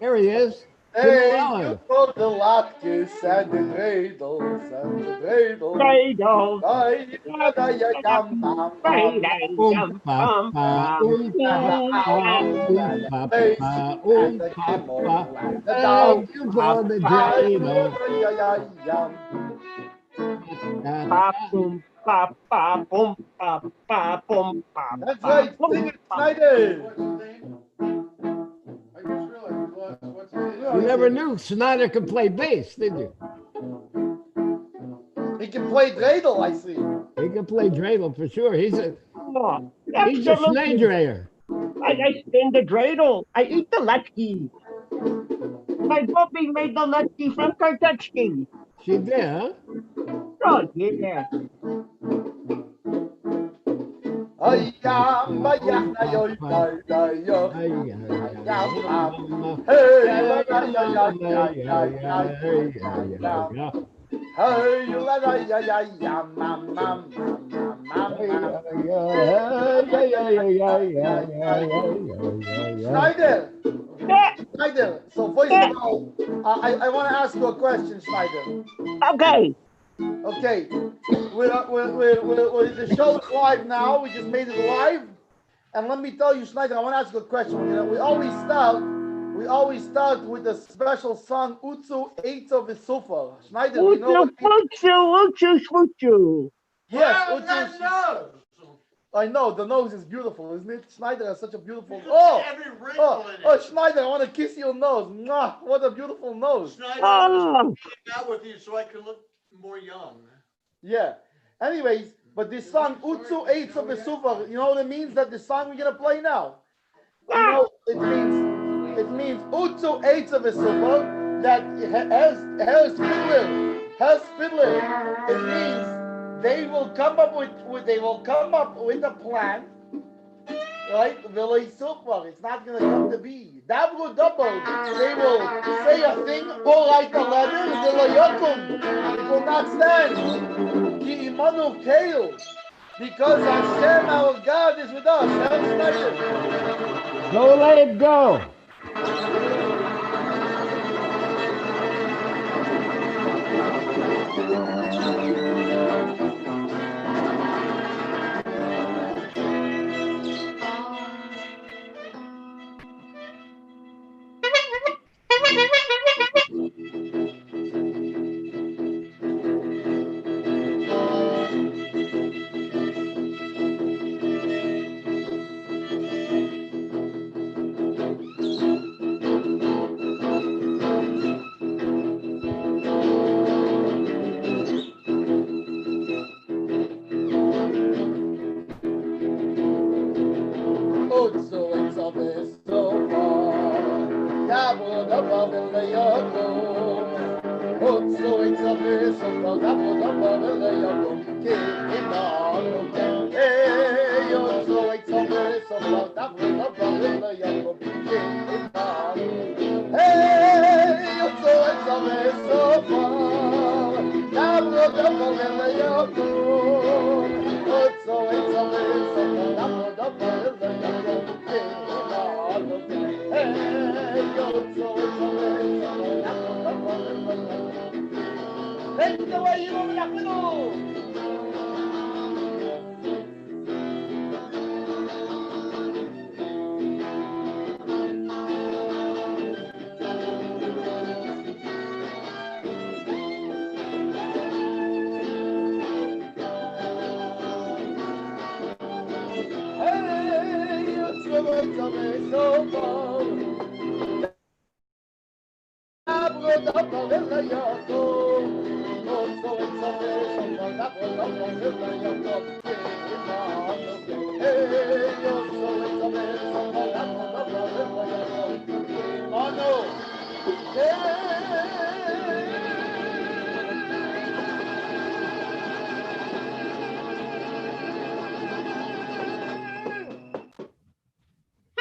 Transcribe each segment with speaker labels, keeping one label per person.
Speaker 1: There he is.
Speaker 2: Hey, you got the latkes and the dreidels and the dreidels.
Speaker 3: Dreidels.
Speaker 1: Thank you for the dreidel.
Speaker 2: That's right. Sing it, Schneider.
Speaker 1: You never knew Snyder could play bass, did you?
Speaker 2: He can play dreidel, I see.
Speaker 1: He can play dreidel for sure. He's a
Speaker 3: Absolutely.
Speaker 1: snake drayer.
Speaker 3: I spin the dreidel. I eat the latkes. My puppy made the latkes from Kartetsky.
Speaker 1: She did, huh?
Speaker 3: Oh, yeah.
Speaker 2: Schneider. Schneider, so first of all, I want to ask you a question, Schneider.
Speaker 3: Okay.
Speaker 2: Okay, the show is live now. We just made it live, and let me tell you, Schneider, I want to ask you a question. You know, we always start with a special song, Utsu Eitzo V'Sufa. Schneider, you know what
Speaker 3: Utsu.
Speaker 2: Yes, Utsu. I know, the nose is beautiful, isn't it? Schneider has such a beautiful nose. Oh, Schneider, I want to kiss your nose. Mwah, what a beautiful nose.
Speaker 4: Schneider, I was out with you so I can look more young.
Speaker 2: Yeah. Anyways, but this song, Utsu Eitzo V'Sufa, you know what it means? That the song we're going to play now? You know, it means Utsu Eitzo V'Sufa, that has fiddler. It means they will come up with a plan, right? It's not going to come to be. Double. They will say a thing or write a letter. It will not stand. Ki imanu keil, because Hashem, our God, is with us.
Speaker 1: Don't let it go.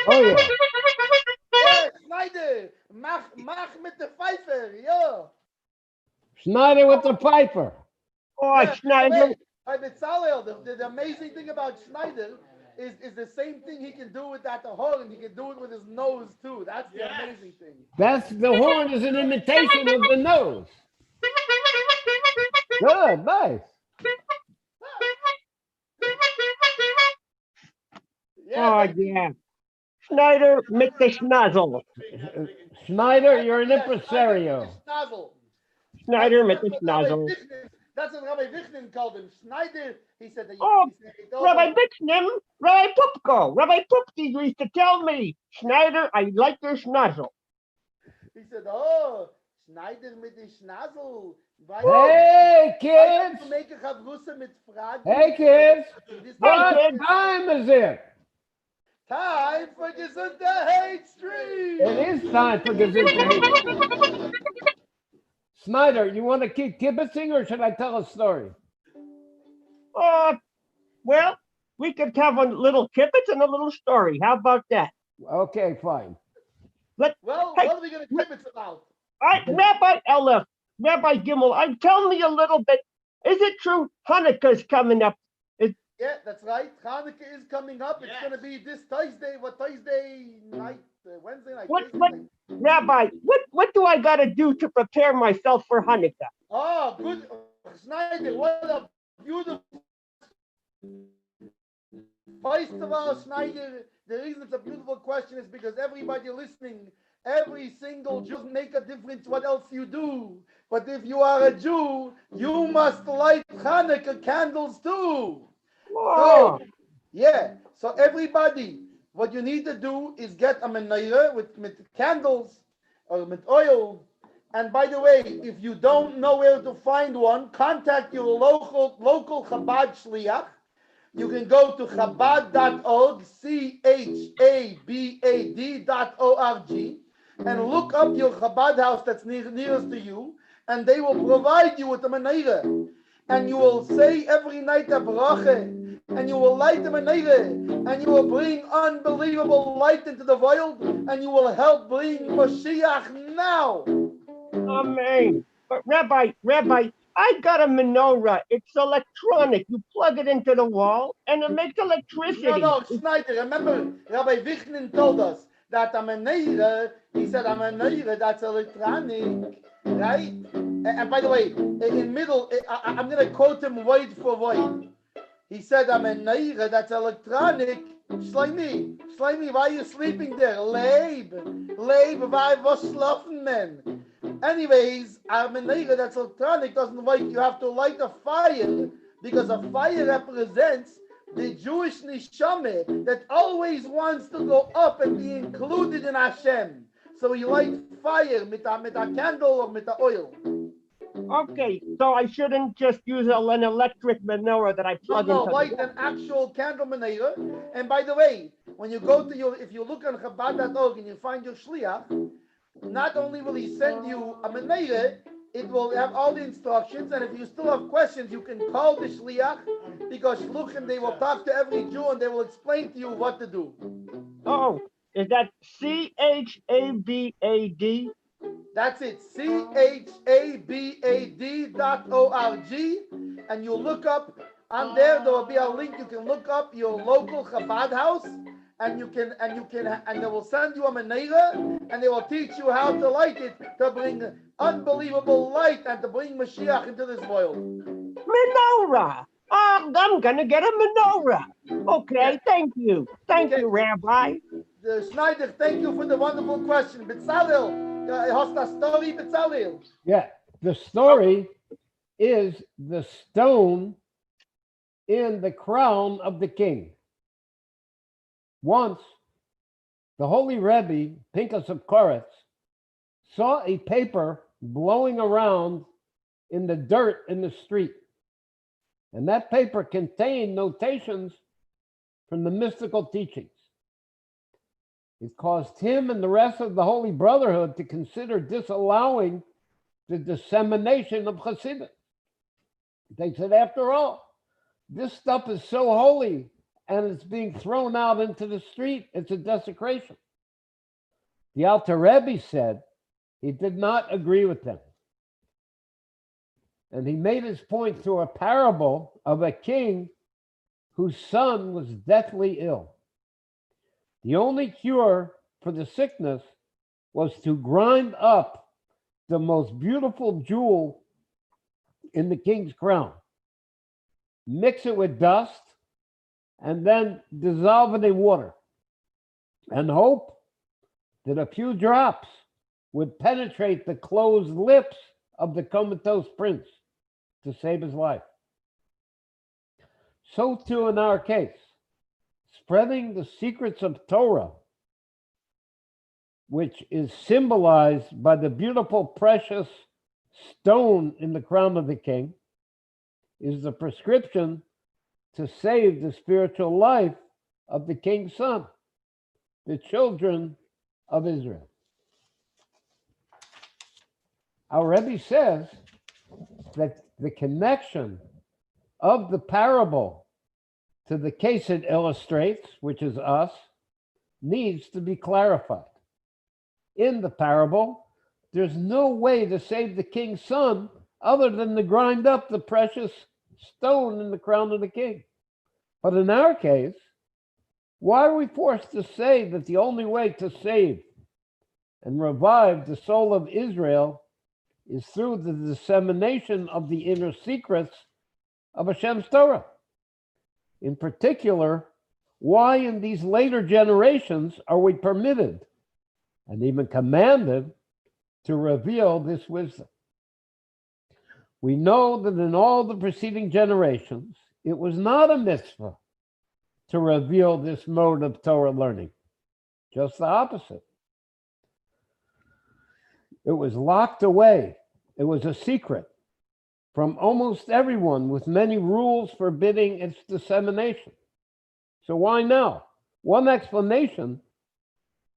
Speaker 1: Oh yeah.
Speaker 2: Yeah, Schneider, mach mit der Pfeife, yeah.
Speaker 1: Schneider with the piper.
Speaker 3: Oh, Schneider.
Speaker 2: The amazing thing about Schneider, is the same thing he can do with that horn. He can do it with his nose too. That's the
Speaker 4: Yes.
Speaker 2: amazing thing.
Speaker 1: That's the horn is an imitation of the nose. Good, nice.
Speaker 2: Yeah,
Speaker 3: Oh,
Speaker 2: thank you.
Speaker 3: yeah. Schneider mit the schnozzle.
Speaker 1: Schneider, you're an
Speaker 2: Yeah, Schneider
Speaker 1: impresario.
Speaker 2: with the schnozzle.
Speaker 3: Schneider mit the
Speaker 2: That's what Rabbi
Speaker 3: schnozzle.
Speaker 2: Vichnin, that's what Rabbi Vichnin called him. Schneider, he said that
Speaker 3: Oh,
Speaker 2: he told
Speaker 3: Rabbi
Speaker 2: him,
Speaker 3: Bixnim, Rabbi Pupko, Rabbi Pupki used to tell me, Schneider, I like your schnozzle.
Speaker 2: he said, oh, Schneider mit the schnozzle.
Speaker 1: Hey, kids.
Speaker 2: To make a chavrusa mit Fragen.
Speaker 1: Hey, kids. What
Speaker 3: kids.
Speaker 1: time is it?
Speaker 2: Time for gezintahaitstreet.
Speaker 1: It is time for Gezintahait. Snyder, you want to keep kibitzing or should I tell a story?
Speaker 3: Well, we could have a little kibbutz and a little story. How about that?
Speaker 1: Okay, fine.
Speaker 2: Well,
Speaker 3: Hey,
Speaker 2: what are we going to kibitz about?
Speaker 3: Rabbi Elef, Rabbi Gimel, tell me a little bit. Is it true Hanukkah's coming up?
Speaker 2: Yeah, that's right. Hanukkah is coming up. It's going to be this Thursday. What Thursday night? Wednesday night. Thursday night.
Speaker 3: Rabbi, what do I got to do to prepare myself for Hanukkah?
Speaker 2: Oh, good. Schneider, what a beautiful. First of all, Schneider, the reason it's a beautiful question is because everybody listening, every single Jew doesn't make a difference what else you do. But if you are a Jew, you must light Hanukkah candles too.
Speaker 3: Oh,
Speaker 2: So everybody, what you need to do is get a menorah with candles or with oil. And by the way, if you don't know where to find one, contact your local Chabad Shliach. You can go to Chabad.org, Chabad.org, and look up your Chabad house that's nearest to you, and they will provide you with a menorah. And you will say every night a bracha, and you will light the menorah, and you will bring unbelievable light into the world, and you will help bring Moshiach now.
Speaker 3: amen. But Rabbi, I got a menorah. It's electronic. You plug it into the wall, and it makes electricity.
Speaker 2: No, Schneider, remember, Rabbi Vichnin told us that a menorah, he said a menorah, that's electronic, right? And by the way, in middle, I'm going to quote him word for word. He said, a menorah, that's electronic. Shleimi, why are you sleeping there? Leib, why was schlafen, man? Anyways, a menorah that's electronic doesn't work. You have to light a fire because a fire represents the Jewish neshama that always wants to go up and be included in Hashem. So you light fire with a candle or with the oil.
Speaker 3: Okay, so I shouldn't just use an electric menorah that I plug into.
Speaker 2: Light an actual candle menorah. And by the way, when you go to if you look on Chabad.org and you find your shliach, not only will he send you a menorah, it will have all the instructions. And if you still have questions, you can call the shliach because shluchim, they will talk to every Jew and they will explain to you what to do.
Speaker 3: Oh, is that CHABAD?
Speaker 2: That's it, CHABAD.org, and you look up on there will be a link. You can look up your local Chabad house, and they will send you a menorah, and they will teach you how to light it to bring unbelievable light and to bring Moshiach into this world.
Speaker 3: Menorah. I'm gonna get a menorah. Okay, thank you, Rabbi.
Speaker 2: Schneider, thank you for the wonderful question. Bezalel. Hast a story, Bezalel?
Speaker 1: Yeah, the story is the stone in the crown of the king. Once, the holy Rebbe, Pinchas of Koretz, saw a paper blowing around in the dirt in the street. And that paper contained notations from the mystical teachings. It caused him and the rest of the Holy Brotherhood to consider disallowing the dissemination of Chassidus. They said, after all, this stuff is so holy and it's being thrown out into the street. It's a desecration. The Alter Rebbe said he did not agree with them. And he made his point through a parable of a king whose son was deathly ill. The only cure for the sickness was to grind up the most beautiful jewel in the king's crown, mix it with dust, and then dissolve it in water, and hope that a few drops would penetrate the closed lips of the comatose prince to save his life. So too in our case, spreading the secrets of Torah, which is symbolized by the beautiful, precious stone in the crown of the king, is the prescription to save the spiritual life of the king's son, the children of Israel. Our Rebbe says that the connection of the parable to the case it illustrates, which is us, needs to be clarified. In the parable, there's no way to save the king's son other than to grind up the precious stone in the crown of the king. But in our case, why are we forced to say that the only way to save and revive the soul of Israel is through the dissemination of the inner secrets of Hashem's Torah? In particular, why in these later generations are we permitted and even commanded to reveal this wisdom? We know that in all the preceding generations, it was not a mitzvah to reveal this mode of Torah learning. Just the opposite. It was locked away. It was a secret from almost everyone, with many rules forbidding its dissemination. So why now? One explanation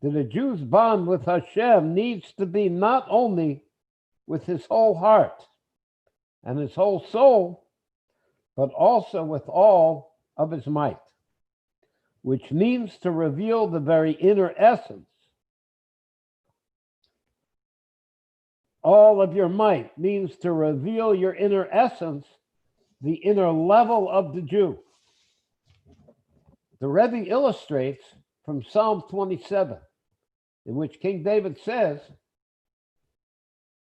Speaker 1: that a Jew's bond with Hashem needs to be not only with his whole heart and his whole soul, but also with all of his might, which means to reveal the very inner essence. All of your might means to reveal your inner essence, the inner level of the Jew. The Rebbe illustrates from Psalm 27, in which King David says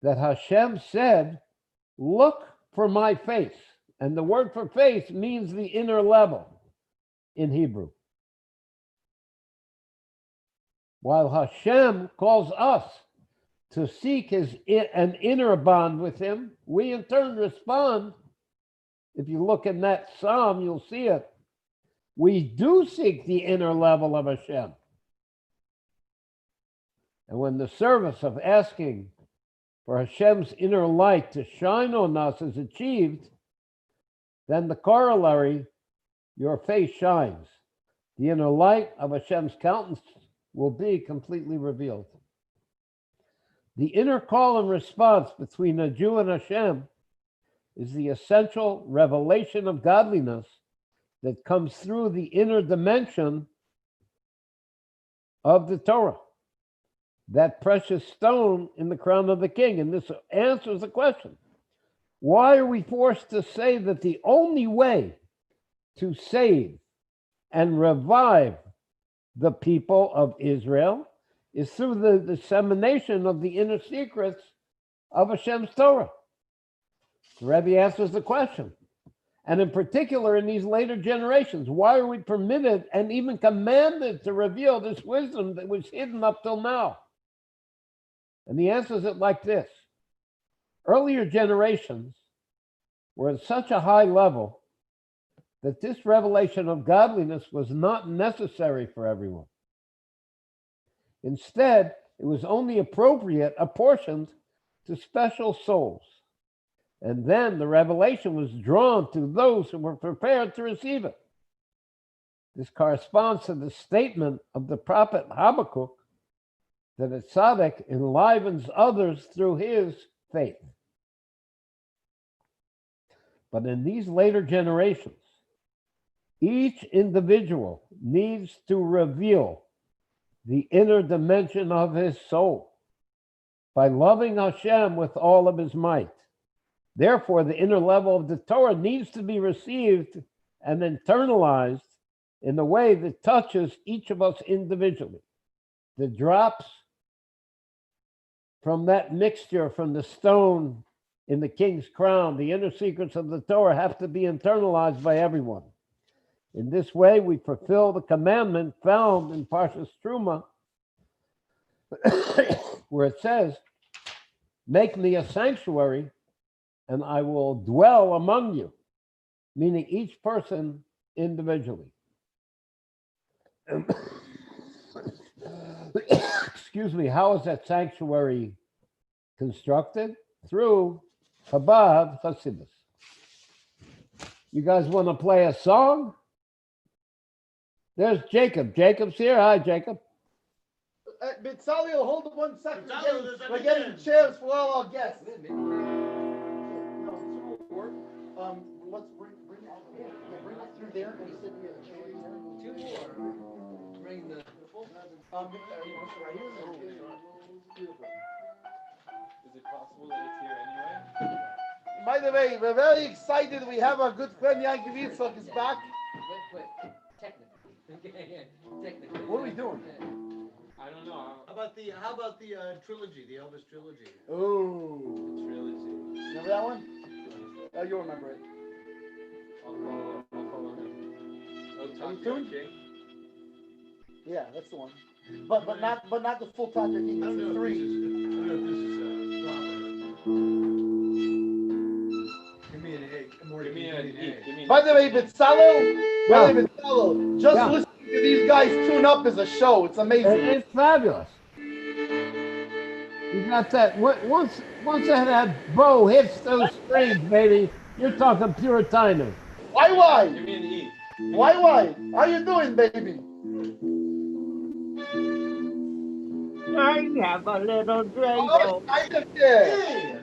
Speaker 1: that Hashem said, "Look for my face." And the word for face means the inner level in Hebrew. While Hashem calls us to seek an inner bond with him, we in turn respond. If you look in that psalm, you'll see it. We do seek the inner level of Hashem. And when the service of asking for Hashem's inner light to shine on us is achieved, then the corollary, your face shines. The inner light of Hashem's countenance will be completely revealed. The inner call and response between a Jew and Hashem is the essential revelation of godliness that comes through the inner dimension of the Torah, that precious stone in the crown of the king. And this answers the question, why are we forced to say that the only way to save and revive the people of Israel is through the dissemination of the inner secrets of Hashem's Torah? The Rebbe answers the question. And in particular, in these later generations, why are we permitted and even commanded to reveal this wisdom that was hidden up till now? And he answers it like this. Earlier generations were at such a high level that this revelation of godliness was not necessary for everyone. Instead, it was only apportioned to special souls. And then the revelation was drawn to those who were prepared to receive it. This corresponds to the statement of the prophet Habakkuk that a tzaddik enlivens others through his faith. But in these later generations, each individual needs to reveal the inner dimension of his soul by loving Hashem with all of his might. Therefore, the inner level of the Torah needs to be received and internalized in the way that touches each of us individually. The drops from that mixture from the stone in the king's crown, the inner secrets of the Torah, have to be internalized by everyone. In this way, we fulfill the commandment found in Parsha Truma, where it says, "Make me a sanctuary, and I will dwell among you," meaning each person individually. Excuse me, how is that sanctuary constructed? Through Chabad Hasidus. You guys want to play a song? There's Jacob. Jacob's here. Hi, Jacob.
Speaker 2: Bitzalel, hold it 1 second.
Speaker 4: Bitzalel,
Speaker 2: We're getting chairs for all our guests. Let's bring it through there. He said we have chairs there. 2 more. Bring the right here. Beautiful.
Speaker 5: Is it possible that it's here anyway?
Speaker 2: By the way, we're very excited. We have our good friend Yankiv Yitzchak is back.
Speaker 6: Wait. Technically.
Speaker 2: What are we doing?
Speaker 5: I don't know.
Speaker 4: How about the trilogy, the Elvis trilogy?
Speaker 2: Oh,
Speaker 5: Trilogy.
Speaker 2: remember that one? Oh, you'll remember it.
Speaker 5: I'll follow him. Oh,
Speaker 2: Are
Speaker 5: Talk
Speaker 2: you
Speaker 5: to
Speaker 2: tuned?
Speaker 5: King?
Speaker 2: Yeah, that's the one. But not the full Talk King.
Speaker 4: I don't
Speaker 2: It's
Speaker 4: know
Speaker 2: the
Speaker 4: if
Speaker 2: 3.
Speaker 4: this is proper. Give me an A.
Speaker 5: Give me an E. Give me an
Speaker 2: By the way, Bitzalel, just
Speaker 1: Yeah.
Speaker 2: listening to these guys tune up is a show. It's amazing.
Speaker 1: It's fabulous. You got that. Once that bow hits those strings, baby, you're talking pure timing.
Speaker 2: Why?
Speaker 5: Give me an E.
Speaker 2: Why? How you doing, baby?
Speaker 3: I have a little
Speaker 2: Oh,
Speaker 3: dreidel.
Speaker 2: Schneider here.
Speaker 4: Hey!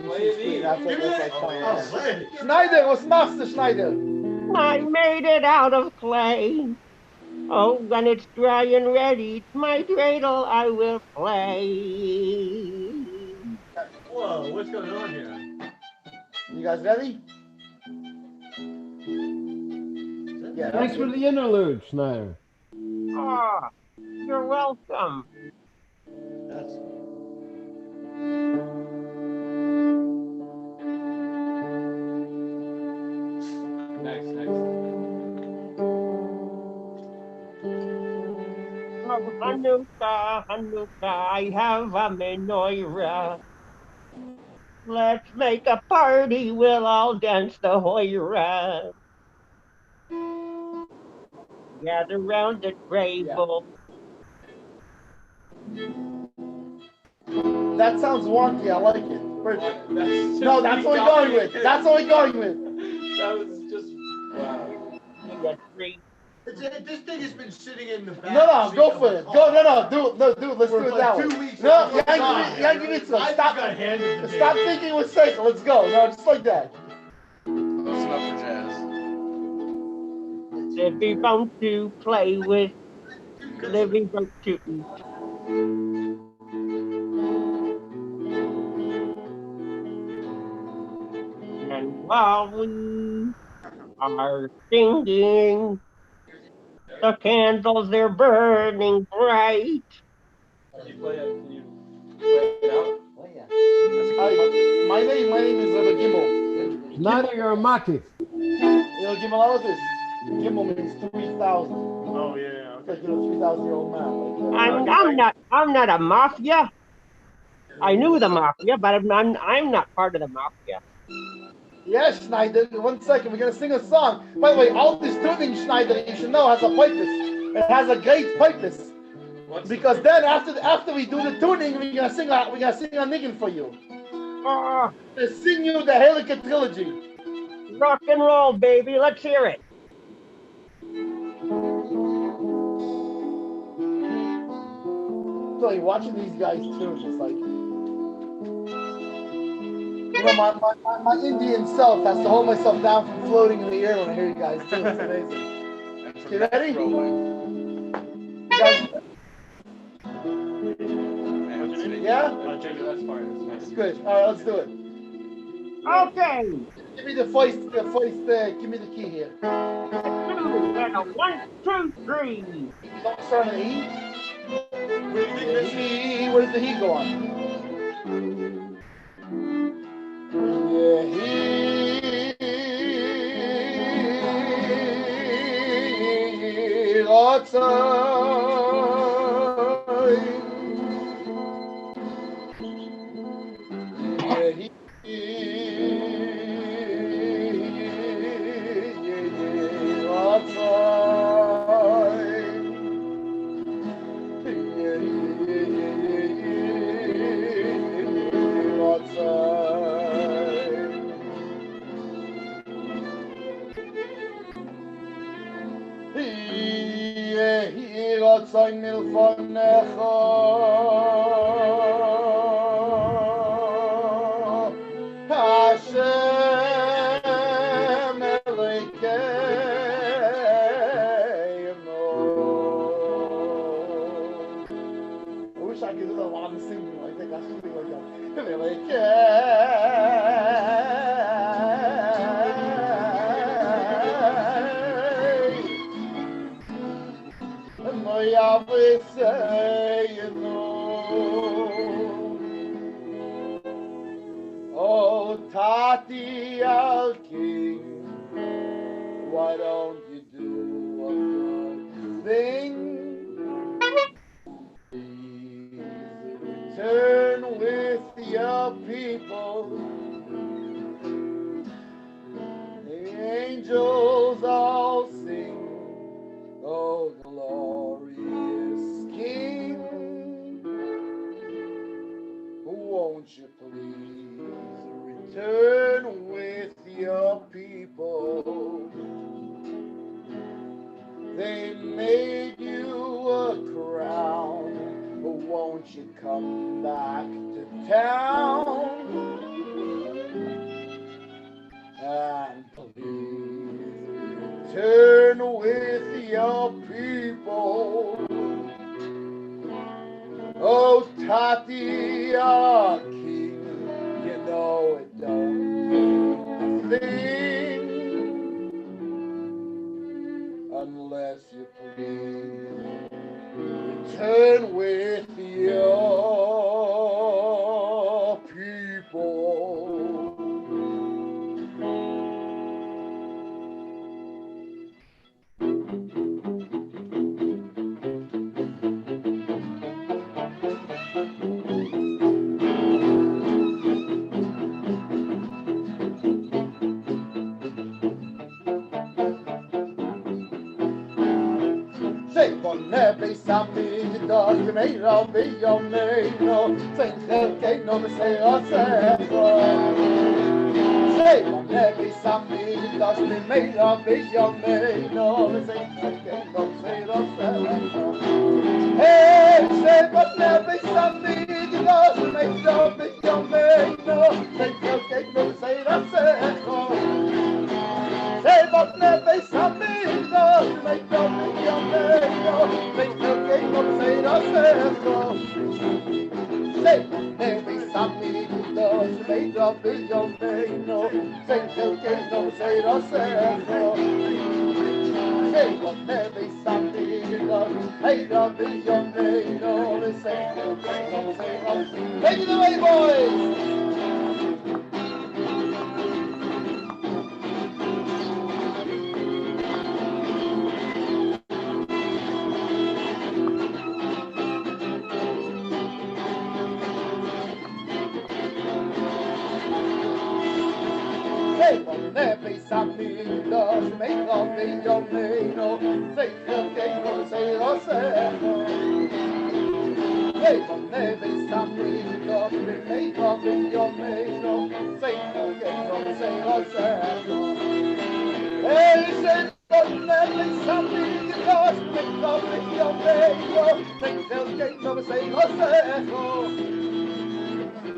Speaker 5: Play an E.
Speaker 2: That's
Speaker 4: Give me
Speaker 2: like
Speaker 4: that.
Speaker 2: playing.
Speaker 4: Oh, play.
Speaker 2: Schneider, what's Master Schneider?
Speaker 3: I made it out of clay. Oh, when it's dry and ready, my dreidel I will play.
Speaker 4: Whoa, what's going on here?
Speaker 2: You guys ready? Yeah.
Speaker 1: Thanks for the interlude, Schneider.
Speaker 3: Ah, you're welcome.
Speaker 2: That's
Speaker 5: Nice.
Speaker 3: Oh, Hanukkah, I have a menorah. Let's make a party, we'll all dance the hoira. Gather round the table.
Speaker 2: That sounds wonky. I like it. Perfect. No, that's what we're
Speaker 5: going
Speaker 2: going with. That's what we're going with.
Speaker 5: That was just wow.
Speaker 3: Get free.
Speaker 4: This thing has been sitting in the back.
Speaker 2: No,
Speaker 4: seat
Speaker 2: go
Speaker 4: of
Speaker 2: for
Speaker 4: the
Speaker 2: it.
Speaker 4: car
Speaker 2: Go, no, do it. Let's
Speaker 4: for
Speaker 2: do it
Speaker 4: like
Speaker 2: that
Speaker 4: 2
Speaker 2: way.
Speaker 4: weeks.
Speaker 2: No,
Speaker 4: It's gone.
Speaker 2: Yankiv Yitzchak,
Speaker 4: I
Speaker 2: stop.
Speaker 4: got handed the
Speaker 2: Stop
Speaker 4: damn-
Speaker 2: thinking with cycle. Let's go. No, just like that.
Speaker 7: Listen up for jazz.
Speaker 3: Living bone to play with, living bone to eat. And while we are singing, the candles they're burning bright.
Speaker 5: Can you play it out?
Speaker 6: Oh, yeah.
Speaker 2: Hi, my name is Rabbi Gimel.
Speaker 1: Schneider, you're a Maki.
Speaker 2: Gimel, how is this? Gimel means 3,000.
Speaker 4: Oh, yeah.
Speaker 2: It's like, 3,000-year-old man. Like,
Speaker 3: I'm not a mafia. I knew the mafia, but I'm not part of the mafia.
Speaker 2: Yes, Schneider. 1 second. We're going to sing a song. By the way, all this tuning, Schneider, you should know, has a purpose. It has a great purpose. Because then after we do the tuning, we're gonna sing a niggin for you.
Speaker 3: Oh,
Speaker 2: We're gonna sing you the Halakha trilogy.
Speaker 3: rock and roll, baby. Let's hear it.
Speaker 2: So you're watching these guys too, just like my Indian self has to hold myself down from floating in the air when I hear you guys too. It's amazing. You ready? You guys? Yeah?
Speaker 5: That's fine.
Speaker 2: It's good. All right, let's do it.
Speaker 3: Okay.
Speaker 2: Give me the first, give me the key here.
Speaker 3: And a 1, 2, 3.
Speaker 2: Don't start at E.
Speaker 4: Where do you think this is?
Speaker 2: E, where's the he go on? Yeah, he sein milfonecho Hashem Elokeinu. I wish I could do that while I'm singing. I think I should be like Oh, Tati al King, why don't you do a good thing? Please return with your people. The angels all sing, oh glorious King. Won't you please return with your people? They made you a crown, but won't you come back to town? And please return with your people. Oh, Tati, our king, you know it don't mean a thing unless you please return with your people. Never something does to me, I'll be your maid. No, say, okay, no, say, I say, say, never something does to me, I'll be your maid. No, say, okay, no, say, I say, hey, say, but never something does to me, I'll be your maid. No, say, okay, no, say, I say, say, but never something does to me, I'll be your maid. Say, maybe something does make up in your brain. No, say, okay, no, say, no, say, say, but maybe something does make up in your brain. No, say, okay, no, say, no. Take it away, boys. Never something does make up in your brain. No, say, okay, no, say, no, say, say, never something does make up in your brain. No, say, okay, no, say, no, say, hey, say, never something does make up in your brain. No, say, okay, no, say, no, say,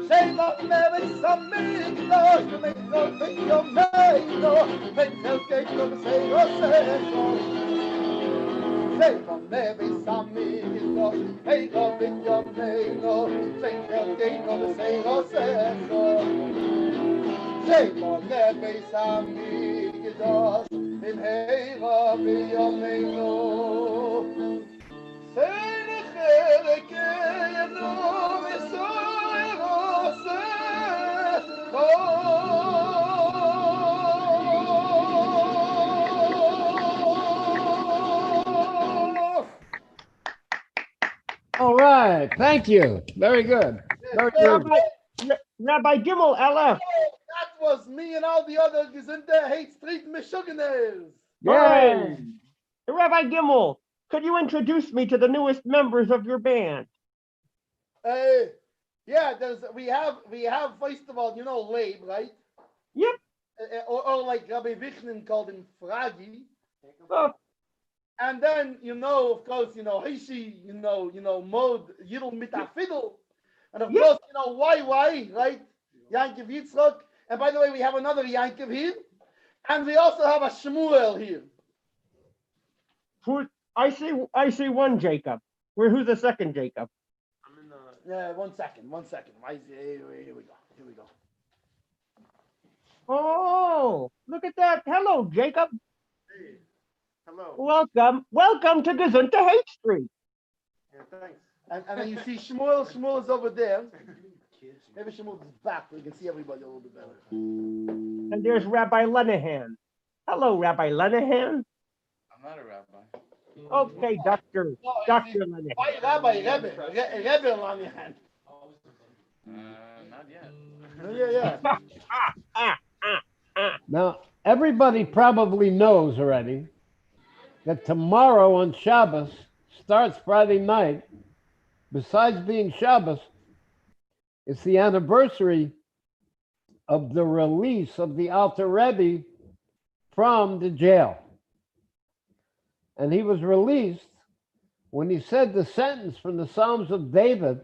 Speaker 2: say, but never something does to make no think your name, no, make no cake, no, say, no, say, no. Say, but never something does make no think your name, no, say, no cake, no, say, no, say, no. Zeymone Beis Hamikdash Bimheira B'Yameinu Seine Chelekenu
Speaker 1: All right. Thank you. Very good. Very good.
Speaker 3: Rabbi Gimel LF.
Speaker 2: That was me and all the other gezintahaitstreet mishuganers.
Speaker 1: Yay.
Speaker 3: Rabbi Gimel, could you introduce me to the newest members of your band?
Speaker 2: Yeah, we have first of all, you know, Leib, right?
Speaker 3: Yep.
Speaker 2: Or like Rabbi Vichnin called him Fragi.
Speaker 3: Oh,
Speaker 2: And then, you know, of course, you know, Heishi, you know, Mod, Yidl mit a Fiddle. And of course, you know, why, right? Yankiv Yitzchok. And by the way, we have another Yankiv here. And we also have a Shmuel here.
Speaker 3: I see one Jacob. Who's the second Jacob?
Speaker 5: I'm in the.
Speaker 2: Yeah, one second. Here we go.
Speaker 3: Oh, look at that. Hello, Jacob.
Speaker 4: Hey, hello.
Speaker 3: Welcome to Gezintahait.
Speaker 4: Yeah, thanks.
Speaker 2: And then you see Shmuel is over there. Maybe Shmuel is back so you can see everybody a little bit better.
Speaker 3: And there's Rabbi Lenahan. Hello, Rabbi Lenahan.
Speaker 7: I'm not a rabbi.
Speaker 3: Okay, Dr. Lenahan.
Speaker 2: Why Rabbi Rebbe Lanihan?
Speaker 7: Not yet.
Speaker 2: Yeah.
Speaker 1: Now, everybody probably knows already that tomorrow on Shabbos starts Friday night. Besides being Shabbos, it's the anniversary of the release of the Alter Rebbe from the jail. And he was released when he said the sentence from the Psalms of David,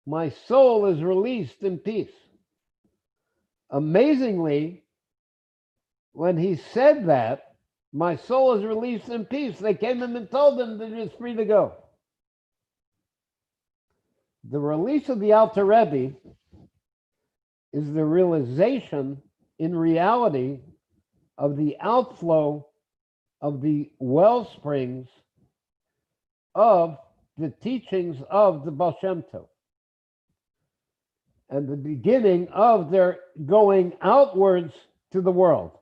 Speaker 1: "My soul is released in peace." Amazingly, when he said that, "My soul is released in peace," they came in and told him that he was free to go. The release of the Alter Rebbe is the realization in reality of the outflow of the wellsprings of the teachings of the Baal Shem Tov and the beginning of their going outwards to the world.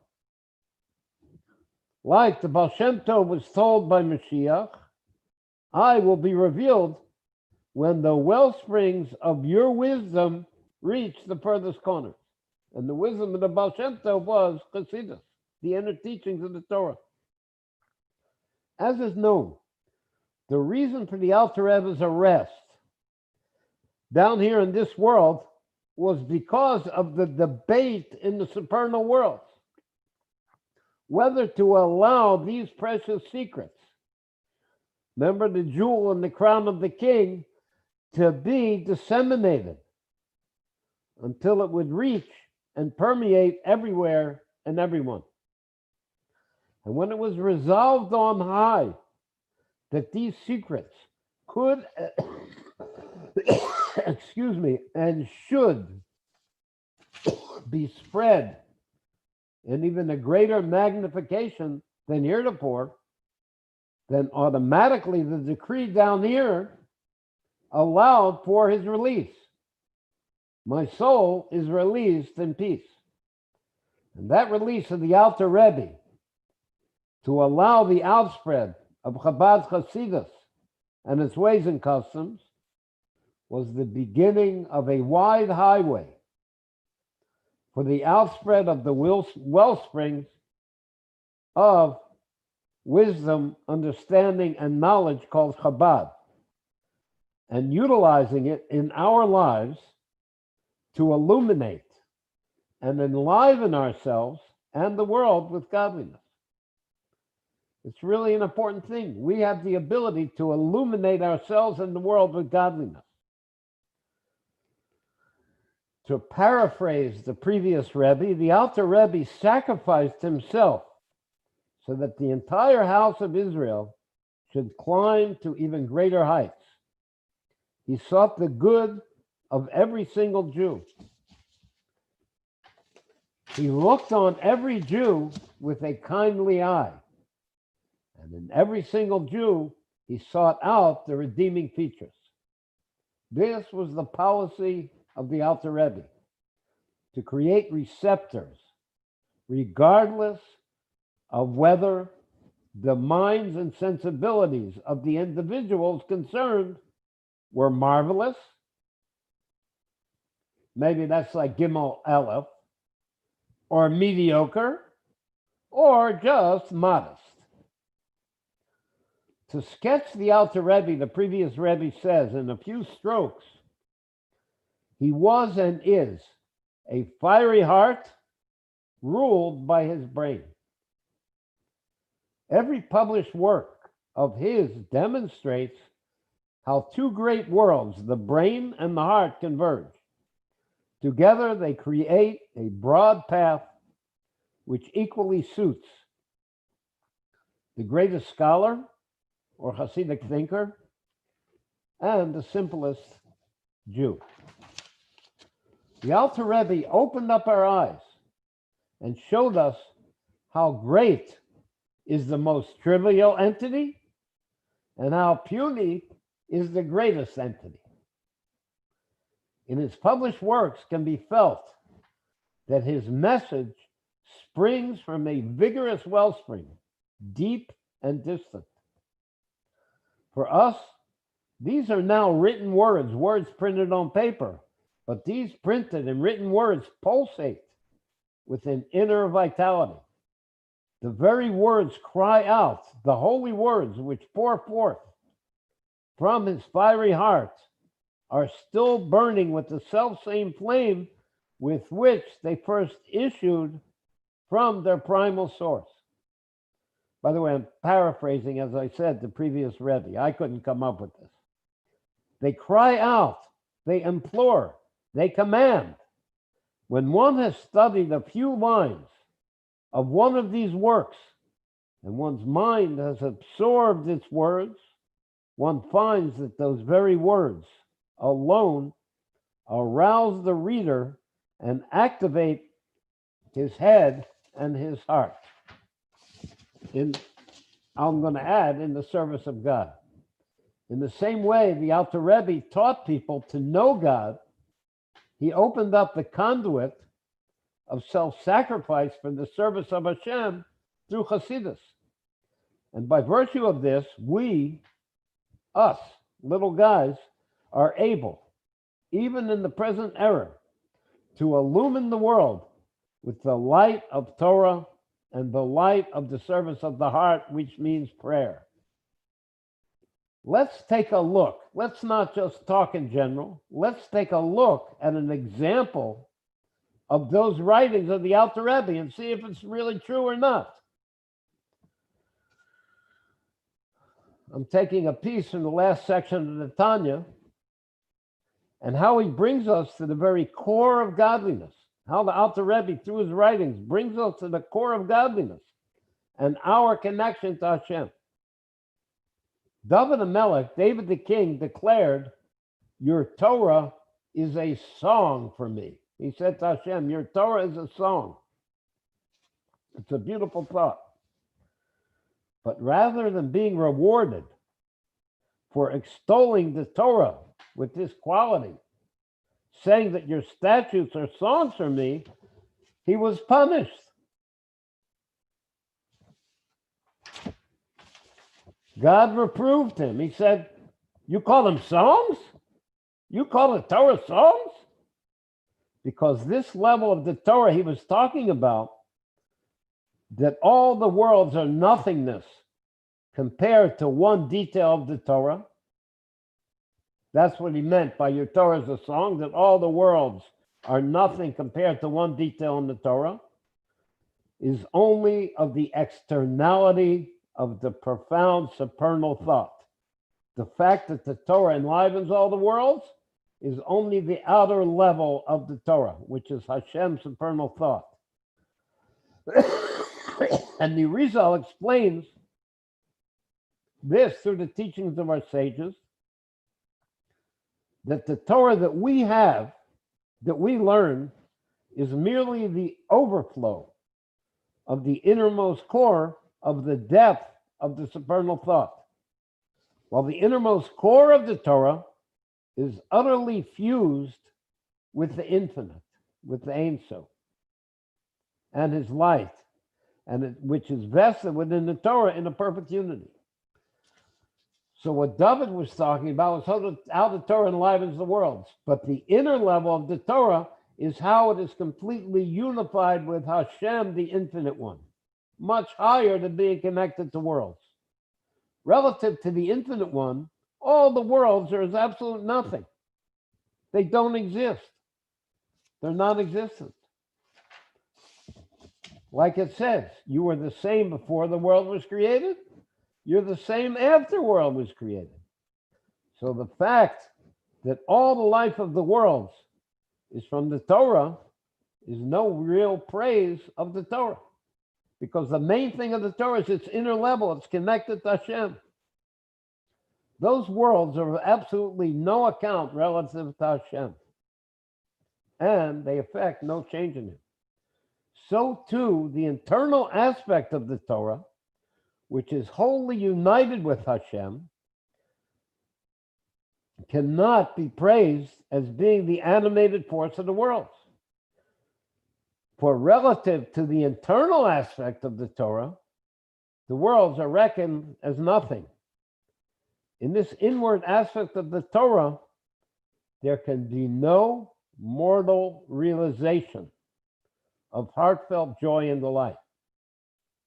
Speaker 1: Like the Baal Shem Tov was told by Moshiach, "I will be revealed when the wellsprings of your wisdom reach the furthest corners." And the wisdom of the Baal Shem Tov was Chassidus, the inner teachings of the Torah. As is known, the reason for the Alter Rebbe's arrest down here in this world was because of the debate in the supernal world, whether to allow these precious secrets, remember the jewel in the crown of the king, to be disseminated until it would reach and permeate everywhere and everyone. And when it was resolved on high that these secrets could, excuse me, and should be spread in even a greater magnification than heretofore, then automatically the decree down here allowed for his release. My soul is released in peace. And that release of the Alter Rebbe to allow the outspread of Chabad Chassidus and its ways and customs was the beginning of a wide highway for the outspread of the wellsprings of wisdom, understanding, and knowledge called Chabad, and utilizing it in our lives to illuminate and enliven ourselves and the world with godliness. It's really an important thing. We have the ability to illuminate ourselves and the world with godliness. To paraphrase the previous Rebbe, the Alter Rebbe sacrificed himself so that the entire house of Israel should climb to even greater heights. He sought the good of every single Jew. He looked on every Jew with a kindly eye, and in every single Jew, he sought out the redeeming features. This was the policy of the Alter Rebbe, to create receptors, regardless of whether the minds and sensibilities of the individuals concerned were marvelous. Maybe that's like Gimel Aleph, or mediocre, or just modest. To sketch the Alter Rebbe, the previous Rebbe says in a few strokes, he was and is a fiery heart ruled by his brain. Every published work of his demonstrates how two great worlds, the brain and the heart, converge. Together they create a broad path which equally suits the greatest scholar or Hasidic thinker and the simplest Jew. The Alter Rebbe opened up our eyes and showed us how great is the most trivial entity and how puny is the greatest entity. In his published works can be felt that his message springs from a vigorous wellspring, deep and distant. For us, these are now written words, words printed on paper, but these printed and written words pulsate with an inner vitality. The very words cry out, the holy words which pour forth from his fiery heart are still burning with the self-same flame with which they first issued from their primal source. By the way, I'm paraphrasing, as I said, the previous Rebbe. I couldn't come up with this. They cry out, they implore, they command. When one has studied a few lines of one of these works, and one's mind has absorbed its words, one finds that those very words alone arouse the reader and activate his head and his heart. I'm going to add, in the service of God. In the same way, the Alter Rebbe taught people to know God. He opened up the conduit of self-sacrifice for the service of Hashem through Hasidus. And by virtue of this, we, us, little guys, are able, even in the present era, to illumine the world with the light of Torah and the light of the service of the heart, which means prayer. Let's take a look. Let's not just talk in general. Let's take a look at an example of those writings of the Alter Rebbe and see if it's really true or not. I'm taking a piece from the last section of the Tanya and how he brings us to the very core of godliness. How the Alter Rebbe, through his writings, brings us to the core of godliness and our connection to Hashem. David HaMelech, David the king, declared, "Your Torah is a song for me." He said to Hashem, "Your Torah is a song." It's a beautiful thought. But rather than being rewarded for extolling the Torah with this quality, saying that your statutes are songs for me, he was punished. God reproved him. He said, "You call them songs? You call the Torah songs?" Because this level of the Torah he was talking about, that all the worlds are nothingness compared to one detail of the Torah. That's what he meant by your Torah is a song, that all the worlds are nothing compared to one detail in the Torah, is only of the externality of the profound supernal thought. The fact that the Torah enlivens all the worlds is only the outer level of the Torah, which is Hashem's supernal thought. And the Rizal explains this through the teachings of our sages, that the Torah that we have, that we learn, is merely the overflow of the innermost core of the depth of the supernal thought, while the innermost core of the Torah is utterly fused with the infinite, with the Aint and his light, which is vested within the Torah in a perfect unity. So what David was talking about was how the Torah enlivens the worlds, but the inner level of the Torah is how it is completely unified with Hashem, the infinite one, much higher than being connected to worlds. Relative to the infinite one, all the worlds are as absolute nothing. They don't exist. They're non-existent. Like it says, you were the same before the world was created. You're the same after the world was created. So the fact that all the life of the worlds is from the Torah is no real praise of the Torah. Because the main thing of the Torah is its inner level. It's connected to Hashem. Those worlds are of absolutely no account relative to Hashem. And they affect no change in him. So too, the internal aspect of the Torah, which is wholly united with Hashem, cannot be praised as being the animated force of the worlds. For relative to the internal aspect of the Torah, the worlds are reckoned as nothing. In this inward aspect of the Torah, there can be no mortal realization of heartfelt joy and delight.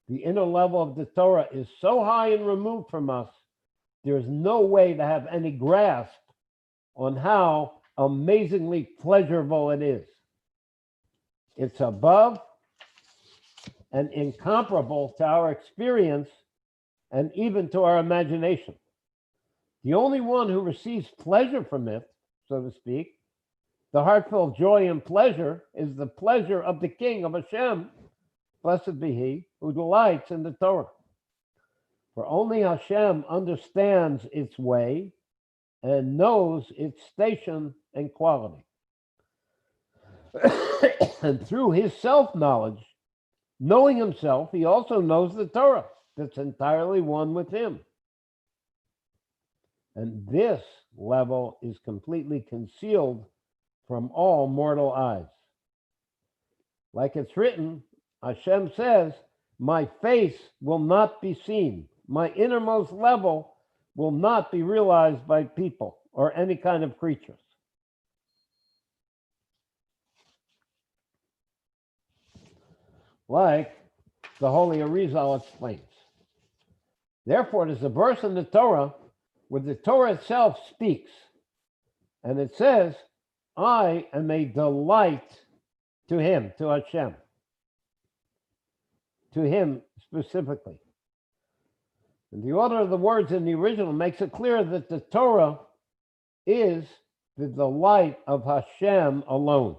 Speaker 1: The inner level of the Torah is so high and removed from us, there is no way to have any grasp on how amazingly pleasurable it is. It's above and incomparable to our experience and even to our imagination. The only one who receives pleasure from it, so to speak, the heartfelt joy and pleasure, is the pleasure of the King of Hashem, blessed be he, who delights in the Torah. For only Hashem understands its way and knows its station and quality. And through his self-knowledge, knowing himself, he also knows the Torah that's entirely one with him. And this level is completely concealed from all mortal eyes. Like it's written, Hashem says, my face will not be seen. My innermost level will not be realized by people or any kind of creatures. Like the Holy Arizal explains. Therefore, there's a verse in the Torah where the Torah itself speaks. And it says, I am a delight to him, to Hashem. To him specifically. And the order of the words in the original makes it clear that the Torah is the delight of Hashem alone.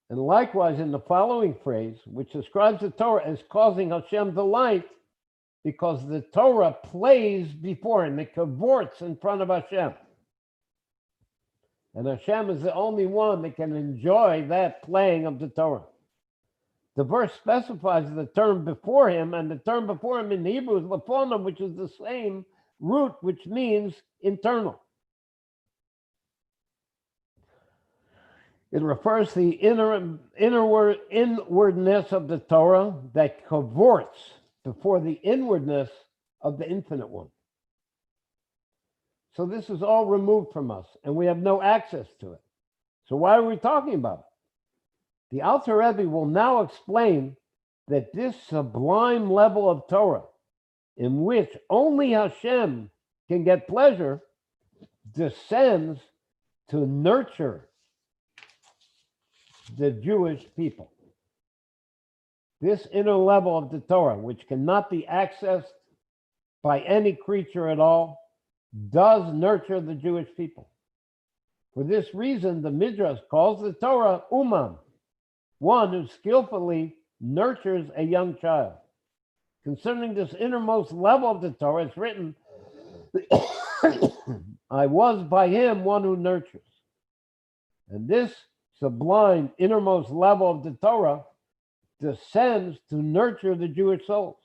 Speaker 1: And likewise, in the following phrase, which describes the Torah as causing Hashem delight, because the Torah plays before him, it cavorts in front of Hashem. And Hashem is the only one that can enjoy that playing of the Torah. The verse specifies the term before him, and the term before him in Hebrew is lefonam, which is the same root, which means internal. It refers to the inwardness of the Torah that cavorts before the inwardness of the infinite one. So this is all removed from us, and we have no access to it. So why are we talking about it? The Alter Rebbe will now explain that this sublime level of Torah, in which only Hashem can get pleasure, descends to nurture the Jewish people. This inner level of the Torah, which cannot be accessed by any creature at all, does nurture the Jewish people. For this reason, the Midrash calls the Torah Umam, one who skillfully nurtures a young child. Concerning this innermost level of the Torah, it's written, I was by him one who nurtures. And this sublime innermost level of the Torah descends to nurture the Jewish souls.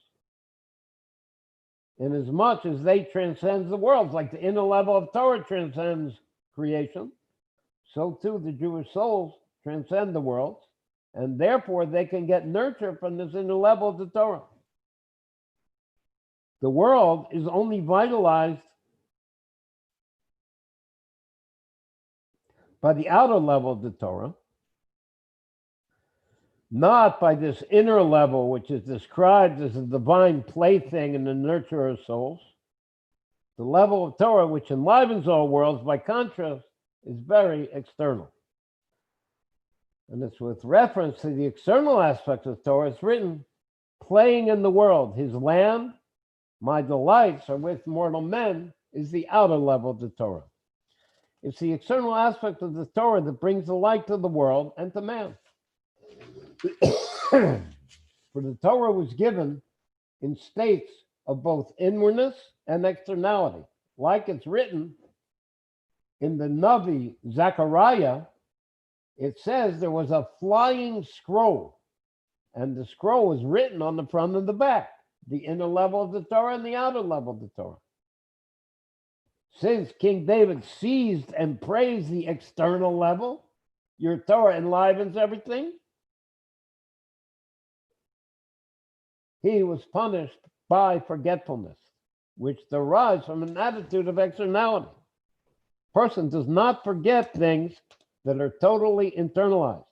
Speaker 1: Inasmuch as they transcend the worlds, like the inner level of Torah transcends creation, so too the Jewish souls transcend the worlds, and therefore they can get nurture from this inner level of the Torah. The world is only vitalized by the outer level of the Torah, not by this inner level, which is described as a divine plaything in the nurture of souls. The level of Torah, which enlivens all worlds, by contrast, is very external. And it's with reference to the external aspects of Torah, it's written, playing in the world, his land, my delights are with mortal men, is the outer level of the Torah. It's the external aspect of the Torah that brings the light to the world and to man. For the Torah was given in states of both inwardness and externality. Like it's written in the Navi Zechariah, it says there was a flying scroll, and the scroll was written on the front and the back, the inner level of the Torah and the outer level of the Torah. Since King David seized and praised the external level, your Torah enlivens everything, he was punished by forgetfulness, which derives from an attitude of externality. Person does not forget things that are totally internalized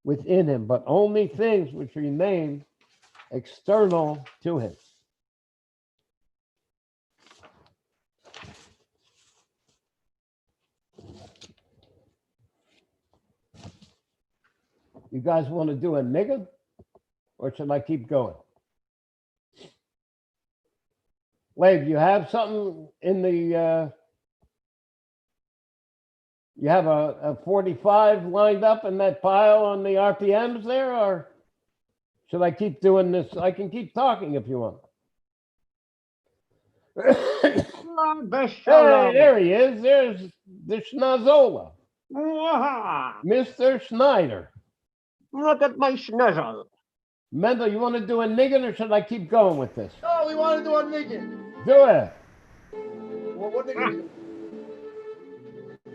Speaker 1: within him, but only things which remain external to him. You guys want to do a nigga, or should I keep going? Lev, you have something in the, you have a 45 lined up in that pile on the RPMs there, or should I keep doing this? I can keep talking if you want. Hey, there he is. There's the Schnazola. Mr. Schneider.
Speaker 3: Look at my schnizzle.
Speaker 1: Mendel, you want to do a niggin, or should I keep going with this?
Speaker 2: Oh, we want to do a nigga.
Speaker 1: Do it.
Speaker 2: Well, what nigga?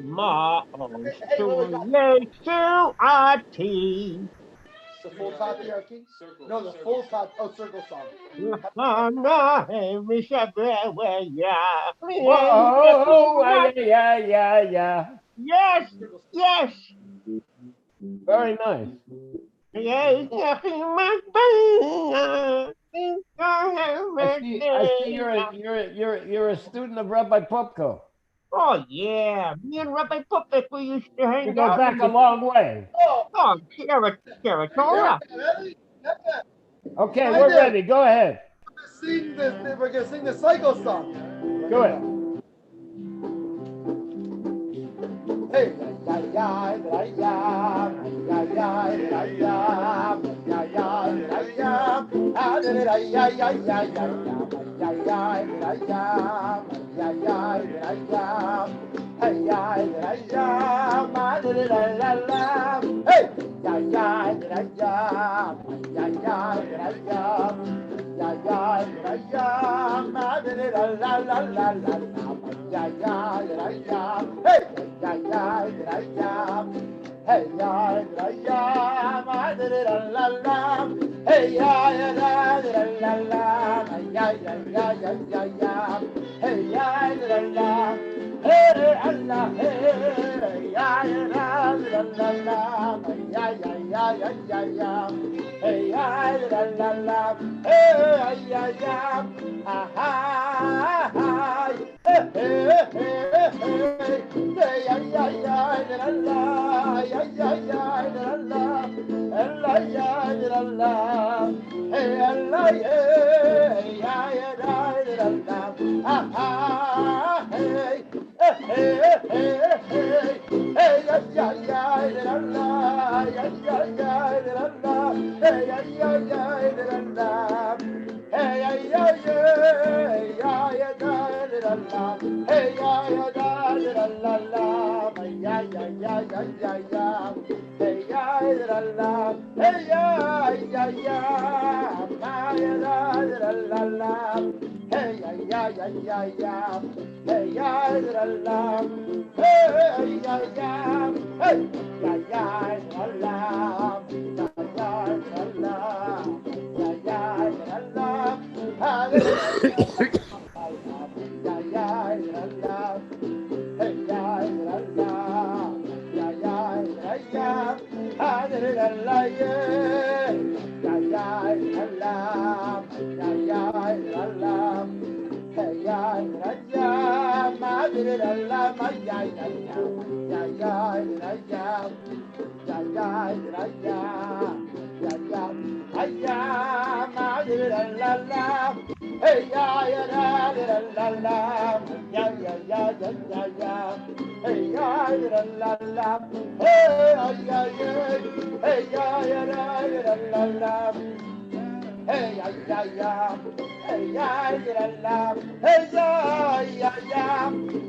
Speaker 3: Ma,
Speaker 2: Hey, what we got?
Speaker 3: H-U-R-T.
Speaker 2: The full patriarchy?
Speaker 5: Circle.
Speaker 2: No, the
Speaker 5: circle,
Speaker 2: full oh, circle song.
Speaker 1: Whoa, yeah.
Speaker 3: Yes, yes.
Speaker 1: Very nice.
Speaker 3: Yes,
Speaker 1: I see you're a student of Rabbi Popko.
Speaker 3: Oh, yeah. Me and Rabbi Puppet, we used to hang
Speaker 1: You go
Speaker 3: out.
Speaker 1: back a long way.
Speaker 2: Oh,
Speaker 3: Oh, Torah.
Speaker 1: Okay, we're ready. Go ahead.
Speaker 2: We're gonna sing the cycle song.
Speaker 1: Do it.
Speaker 2: Hey, Hey, ya, la, ya, ma, da, da, la, la. Hey, ya, la, da, la, la. Ya, ya, ya, ya, ya, ya. Hey, ya, la, la. Hey, Allah, hey, ya, la, la, la. Ya, ya, ya, ya, ya, ya. Hey, ya, la, la, la. Hey, ya, ya. Ah, ah, ah. Hey, hey, hey, hey. Hey, ya, ya, ya, la, la. Ya, ya, ya, la, la. La, ya, la, la. Hey, la, hey, ya, ya, la, la. Ah, ah, hey. Hey, hey, hey, hey. Hey, ya, ya, ya, la, la. Ya, ya, ya, la, la. Hey, ya, ya, ya, la, la. Hey, ya, ya, ya, ya, ya, la, la. Hey, ya, ya, la, la, la. Ya, ya, ya, ya, ya, ya. la, hey ya ya ya, ma ya la la, hey ya ya ya ya ya, hey ya la, hey ya ya, hey ya ya la, Hey ya ya la la la la, ya ya ya ya ya ya. Hey ya ya la la, hey ya ya, hey ya ya la la la. Hey ya ya ya, hey ya ya la, hey ya ya ya.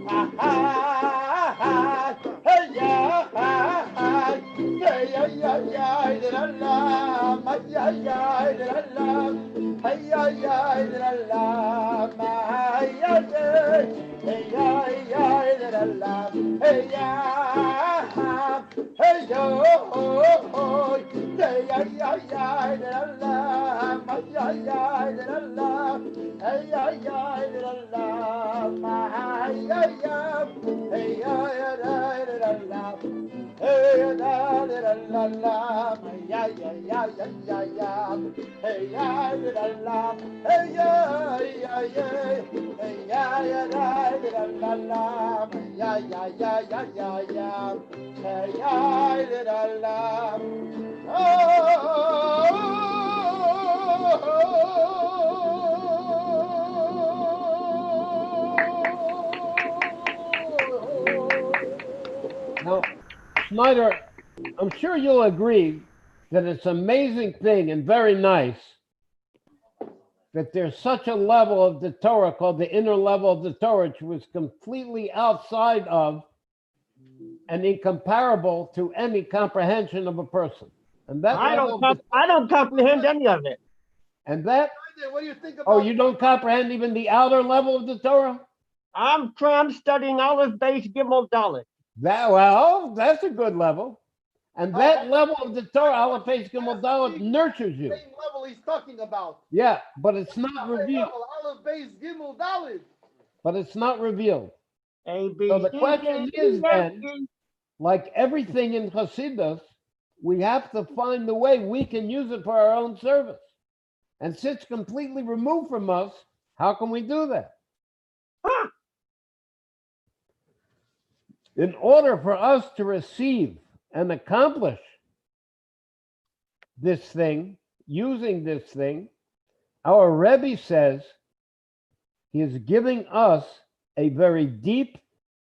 Speaker 2: Ah ah ah, hey ya ah ah, hey ya ya ya la la, ma ya ya la la. Hey ya ya la la, ma ya ya. Hey ya ya la la, hey ya, hey yo, hey ya ya ya la la, ma ya ya la la, hey ya ya la la, ma ya ya, hey ya ya la la. Hey la la la la, ya ya ya ya ya ya. Hey ya la la, hey ya ya ya. Hey ya ya la la la, ya ya ya ya ya ya. Hey ya la la.
Speaker 1: Now, Schneider, I'm sure you'll agree that it's an amazing thing and very nice that there's such a level of the Torah called the inner level of the Torah, which was completely outside of and incomparable to any comprehension of a person. And that
Speaker 3: I
Speaker 1: level
Speaker 3: I don't comprehend any of it.
Speaker 1: and that,
Speaker 2: What do you think about?
Speaker 1: oh, you don't comprehend even the outer level of the Torah?
Speaker 3: I'm studying Aleph, Beis, Gimel, Dalet.
Speaker 1: That's a good level. And that level of the Torah, Aleph, Beis, Gimel, Dalet, nurtures you.
Speaker 2: Same level he's talking about.
Speaker 1: Yeah, but it's not revealed.
Speaker 2: Aleph, Beis, Gimel, Dalet.
Speaker 1: But it's not revealed.
Speaker 3: A, B,
Speaker 1: So the
Speaker 3: C,
Speaker 1: question
Speaker 3: D,
Speaker 1: is
Speaker 3: E, F,
Speaker 1: then,
Speaker 3: G.
Speaker 1: like everything in Hasidus, we have to find the way we can use it for our own service. And since it's completely removed from us, how can we do that?
Speaker 3: Huh.
Speaker 1: In order for us to receive and accomplish this thing, using this thing, our Rebbe says he is giving us a very deep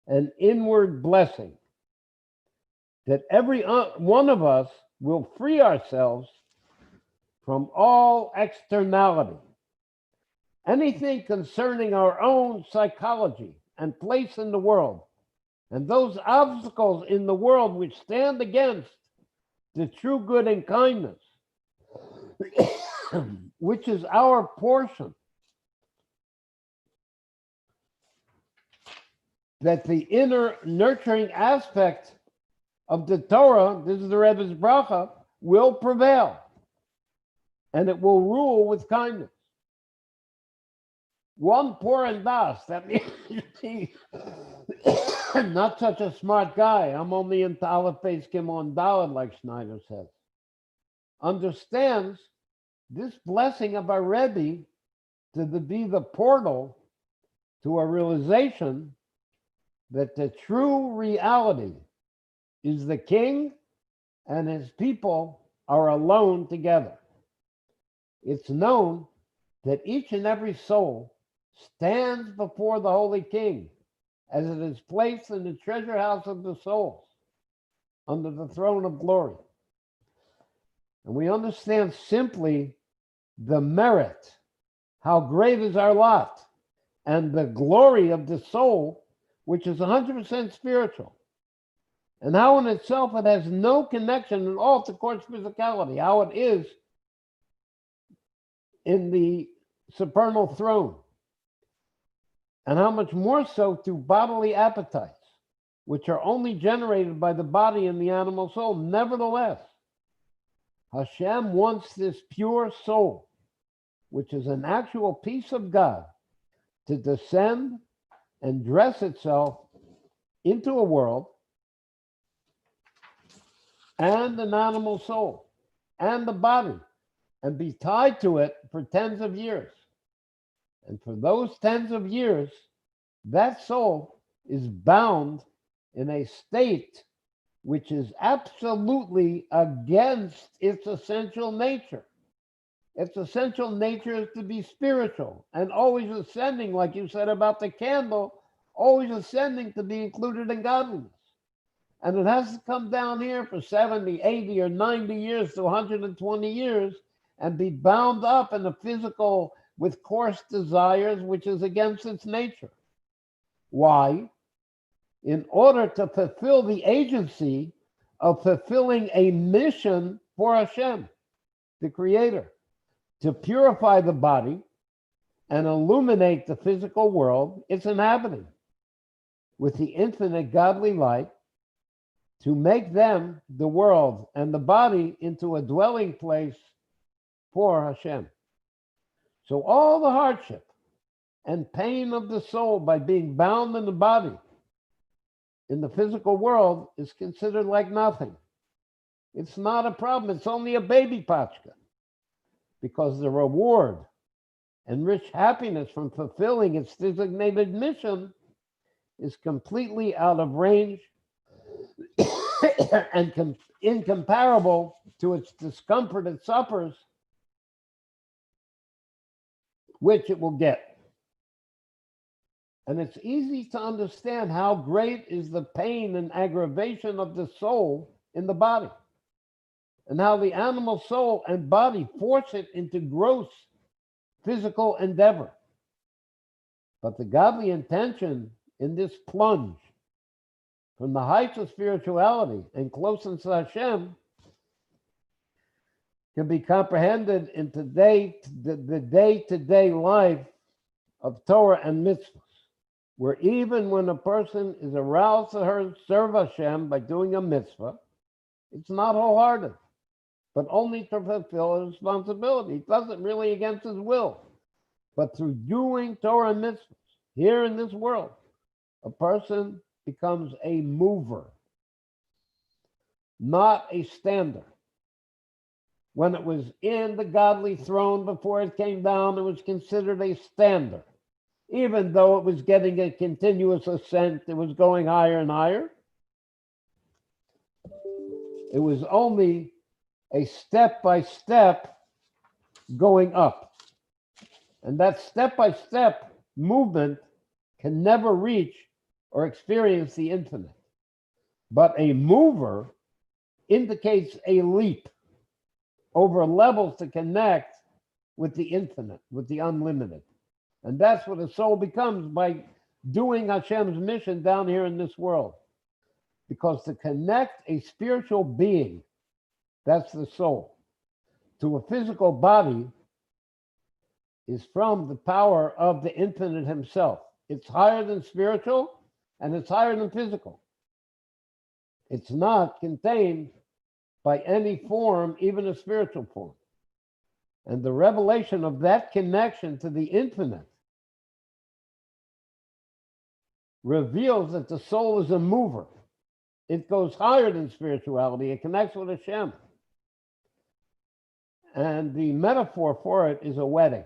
Speaker 1: and inward blessing that every one of us will free ourselves from all externality. Anything concerning our own psychology and place in the world, and those obstacles in the world which stand against the true good and kindness, which is our portion. That the inner nurturing aspect of the Torah, this is the Rebbe's bracha, will prevail. And it will rule with kindness. One poor and das, that means he's not such a smart guy. I'm only into Aleph, Beis, Gimel, and Dalet, like Schneider says. Understands this blessing of our Rebbe to be the portal to a realization that the true reality is the king and his people are alone together. It's known that each and every soul stands before the Holy King as it is placed in the treasure house of the souls under the throne of glory. And we understand simply the merit, how great is our lot, and the glory of the soul, which is 100% spiritual. and how in itself it has no connection at all to coarse physicality, how it is in the supernal throne, and how much more so to bodily appetites, which are only generated by the body and the animal soul. Nevertheless, Hashem wants this pure soul, which is an actual piece of God, to descend and dress itself into a world and an animal soul and the body, and be tied to it for tens of years. And for those tens of years, that soul is bound in a state which is absolutely against its essential nature. Its essential nature is to be spiritual and always ascending, like you said about the candle, always ascending to be included in godliness. And it has to come down here for 70, 80, or 90 years to 120 years and be bound up in the physical with coarse desires, which is against its nature. Why? In order to fulfill the agency of fulfilling a mission for Hashem, the Creator, to purify the body and illuminate the physical world it's inhabiting with the infinite godly light, to make them, the world and the body, into a dwelling place for Hashem. So all the hardship and pain of the soul by being bound in the body in the physical world is considered like nothing. It's not a problem. It's only a baby pachka, because the reward and rich happiness from fulfilling its designated mission is completely out of range and incomparable to its discomfort it suffers, which it will get. And it's easy to understand how great is the pain and aggravation of the soul in the body, and how the animal soul and body force it into gross physical endeavor. But the godly intention in this plunge from the heights of spirituality and closeness to Hashem can be comprehended in the day-to-day life of Torah and mitzvahs, where even when a person is aroused to serve Hashem by doing a mitzvah, it's not wholehearted, but only to fulfill a responsibility. It doesn't really against his will. But through doing Torah and mitzvahs here in this world, a person becomes a mover, not a stander. When it was in the godly throne before it came down, it was considered a stander. Even though it was getting a continuous ascent, it was going higher and higher. It was only a step-by-step going up. And that step-by-step movement can never reach or experience the infinite. But a mover indicates a leap over levels to connect with the infinite, with the unlimited. And that's what a soul becomes by doing Hashem's mission down here in this world. Because to connect a spiritual being, that's the soul, to a physical body is from the power of the infinite himself. It's higher than spiritual and it's higher than physical. It's not contained by any form, even a spiritual form. And the revelation of that connection to the infinite reveals that the soul is a mover. It goes higher than spirituality. It connects with Hashem. And the metaphor for it is a wedding.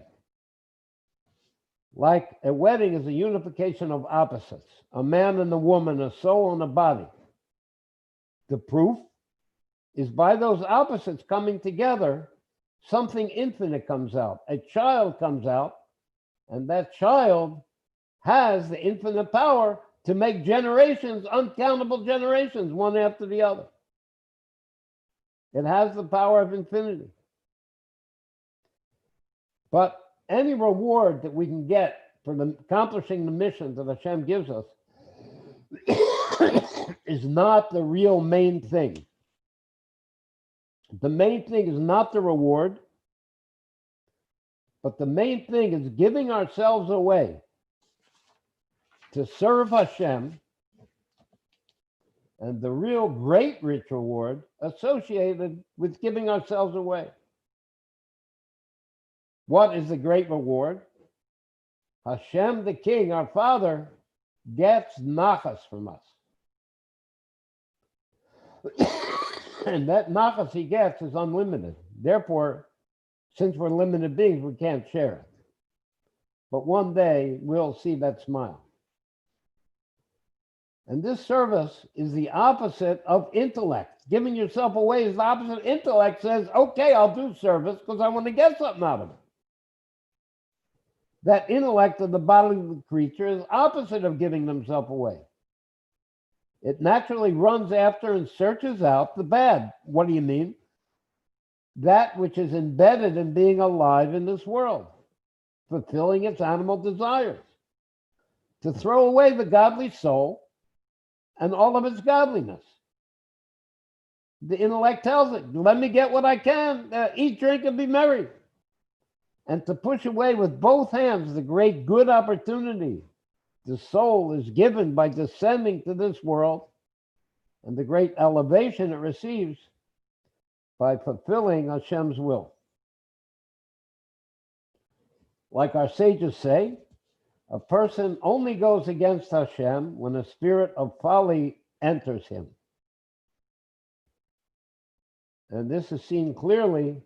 Speaker 1: Like a wedding is a unification of opposites, a man and a woman, a soul and a body. The proof is by those opposites coming together, something infinite comes out. A child comes out, and that child has the infinite power to make generations, uncountable generations, one after the other. It has the power of infinity. But any reward that we can get for accomplishing the mission that Hashem gives us is not the real main thing. The main thing is not the reward, but the main thing is giving ourselves away to serve Hashem, and the real great rich reward associated with giving ourselves away. What is the great reward? Hashem, the King, our Father, gets nachas from us. And that nachas he gets is unlimited. Therefore, since we're limited beings, we can't share it. But one day, we'll see that smile. And this service is the opposite of intellect. Giving yourself away is the opposite. Intellect says, okay, I'll do service because I want to get something out of it. That intellect of the bodily creature is opposite of giving themselves away. It naturally runs after and searches out the bad. What do you mean? That which is embedded in being alive in this world, fulfilling its animal desires, to throw away the godly soul and all of its godliness. The intellect tells it, let me get what I can, eat, drink, and be merry. And to push away with both hands the great good opportunity the soul is given by descending to this world, and the great elevation it receives by fulfilling Hashem's will. Like our sages say, a person only goes against Hashem when a spirit of folly enters him. And this is seen clearly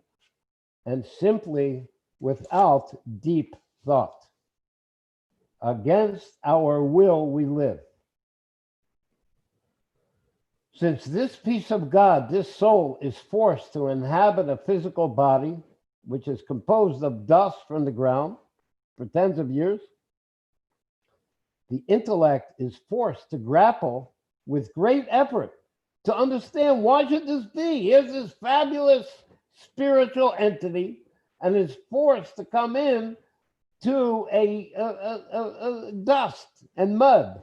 Speaker 1: and simply without deep thought. Against our will we live. Since this piece of God, this soul, is forced to inhabit a physical body, which is composed of dust from the ground for tens of years, the intellect is forced to grapple with great effort to understand, why should this be? Here's this fabulous spiritual entity, and is forced to come in to a dust and mud.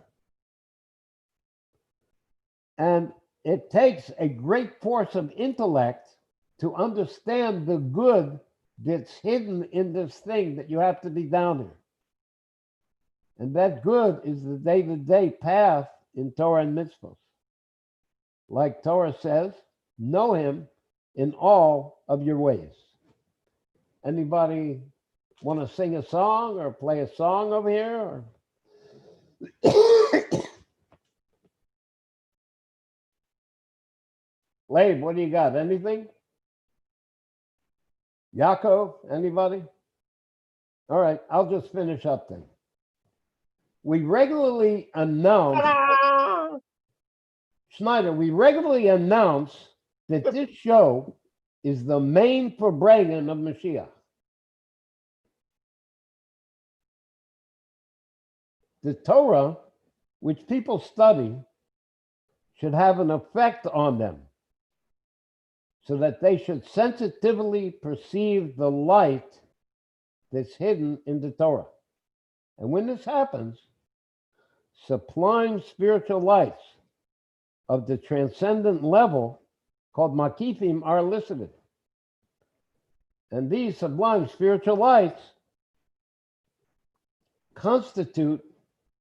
Speaker 1: And it takes a great force of intellect to understand the good that's hidden in this thing that you have to be down here. And that good is the day-to-day path in Torah and mitzvahs. Like Torah says, know him in all of your ways. Anybody want to sing a song or play a song over here? Or Labe, what do you got? Anything? Yaakov, anybody? All right, I'll just finish up then. We regularly announce,
Speaker 3: Ta-da!
Speaker 1: Schneider, we regularly announce that this show is the main Verbringen of Moshiach. The Torah, which people study, should have an effect on them, so that they should sensitively perceive the light that's hidden in the Torah. And when this happens, sublime spiritual lights of the transcendent level called makifim are elicited. And these sublime spiritual lights constitute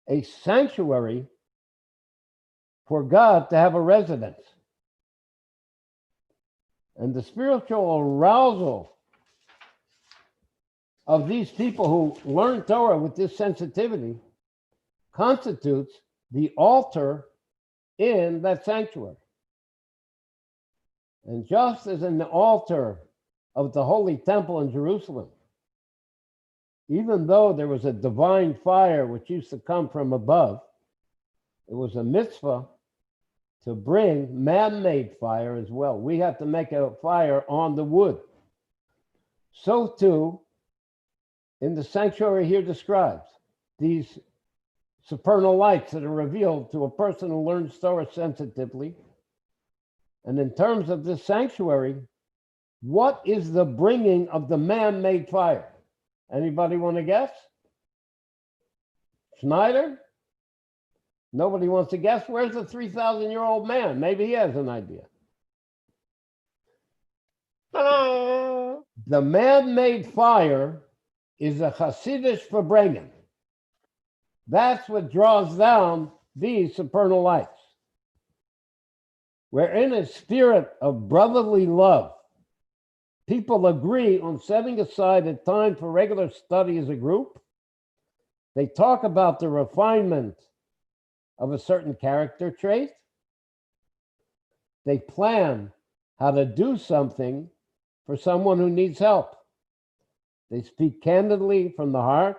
Speaker 1: a sanctuary for God to have a residence. And the spiritual arousal of these people who learn Torah with this sensitivity constitutes the altar in that sanctuary. And just as in the altar of the Holy Temple in Jerusalem, even though there was a divine fire which used to come from above, it was a mitzvah to bring man-made fire as well. We have to make a fire on the wood. So too, in the sanctuary here described, these supernal lights that are revealed to a person who learns Torah sensitively. And in terms of this sanctuary, what is the bringing of the man-made fire? Anybody want to guess? Schneider? Nobody wants to guess. Where's the 3,000-year-old man? Maybe he has an idea.
Speaker 3: Ta-da!
Speaker 1: The man-made fire is a Hasidish Verbringen. That's what draws down these supernal lights. We're in a spirit of brotherly love. People agree on setting aside a time for regular study as a group. They talk about the refinement of a certain character trait. They plan how to do something for someone who needs help. They speak candidly from the heart.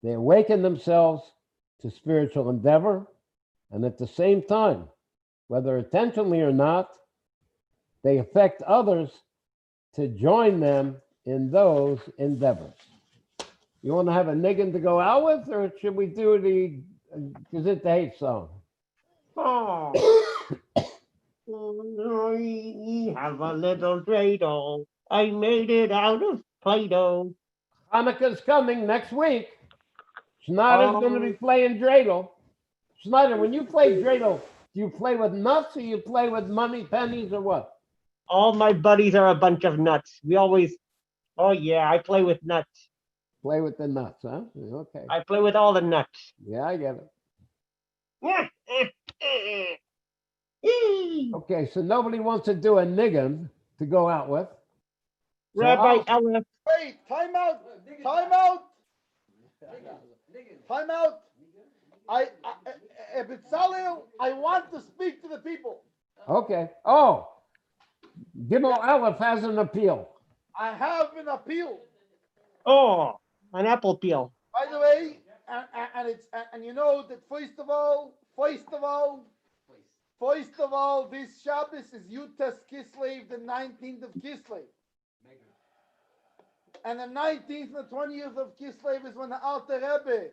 Speaker 1: They awaken themselves to spiritual endeavor, and at the same time, whether intentionally or not, they affect others to join them in those endeavors. You want to have a niggin to go out with, or should we do the Gezintahait song?
Speaker 3: Oh. I have a little dreidel. I made it out of Play-Doh.
Speaker 1: Hanukkah's coming next week. Schneider's going to be playing dreidel. Schneider, when you play dreidel, do you play with nuts or you play with money, pennies, or what?
Speaker 3: All my buddies are a bunch of nuts. We always, oh yeah, I play with nuts.
Speaker 1: Play with the nuts, huh? Okay.
Speaker 3: I play with all the nuts.
Speaker 1: Yeah, I get it.
Speaker 3: Yee.
Speaker 1: Okay, so nobody wants to do a niggin to go out with. So
Speaker 3: Rabbi Ella,
Speaker 2: Wait, time out. Time out. Time out. Bezalel, I want to speak to the people.
Speaker 1: Okay. Oh, Gimel Aleph has an appeal.
Speaker 2: I have an appeal.
Speaker 3: oh, an apple peel.
Speaker 2: By the way, and you know that first of all, this Shabbos is Yutas Kislev, the 19th of Kislev. And the 19th and the 20th of Kislev is when the Alter Rebbe,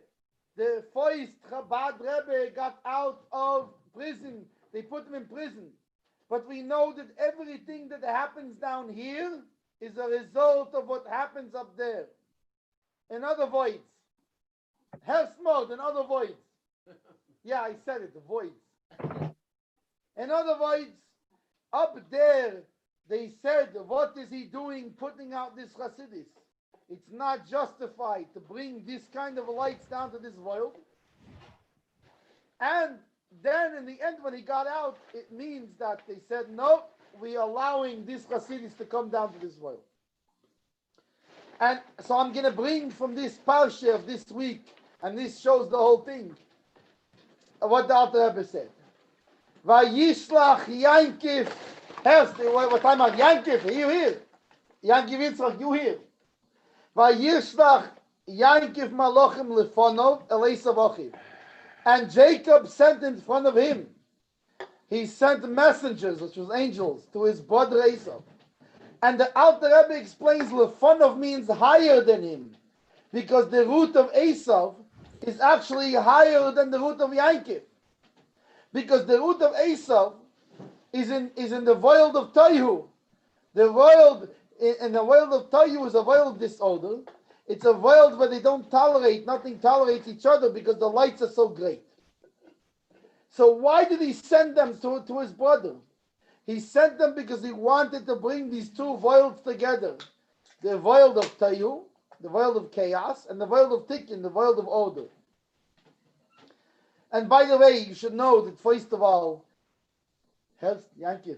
Speaker 2: the first Chabad Rebbe, got out of prison. They put him in prison. But we know that everything that happens down here is a result of what happens up there. In other voids. Hersmod, in other voids. Yeah, I said it, the voids. In other voids, up there, they said, what is he doing putting out this Hasidis? It's not justified to bring this kind of lights down to this world. And then in the end, when he got out, it means that they said, no, we're allowing these Hasidis to come down to this world. And so I'm going to bring from this parsha of this week, and this shows the whole thing, what the Alter Rebbe said. Vayishlach Yankiv. What time out? Yankiv, you here? Yankiv Yitzchak, you here? Vayishlach Yankiv Malachim Lefonov Eleisav Achiv. And Jacob sent in front of him. He sent messengers, which was angels, to his brother Esau. And the Alter Rebbe explains Lefonov means higher than him, because the root of Esau is actually higher than the root of Yankiv. Because the root of Esau is in the world of Tohu. The world in the world of Tohu is a world of disorder. It's a world where they don't tolerate, nothing tolerates each other because the lights are so great. So why did he send them to his brother? He sent them because he wanted to bring these two worlds together. The world of Tohu, the world of chaos, and the world of Tikkun, the world of order. And by the way, you should know that first of all, Yankiv,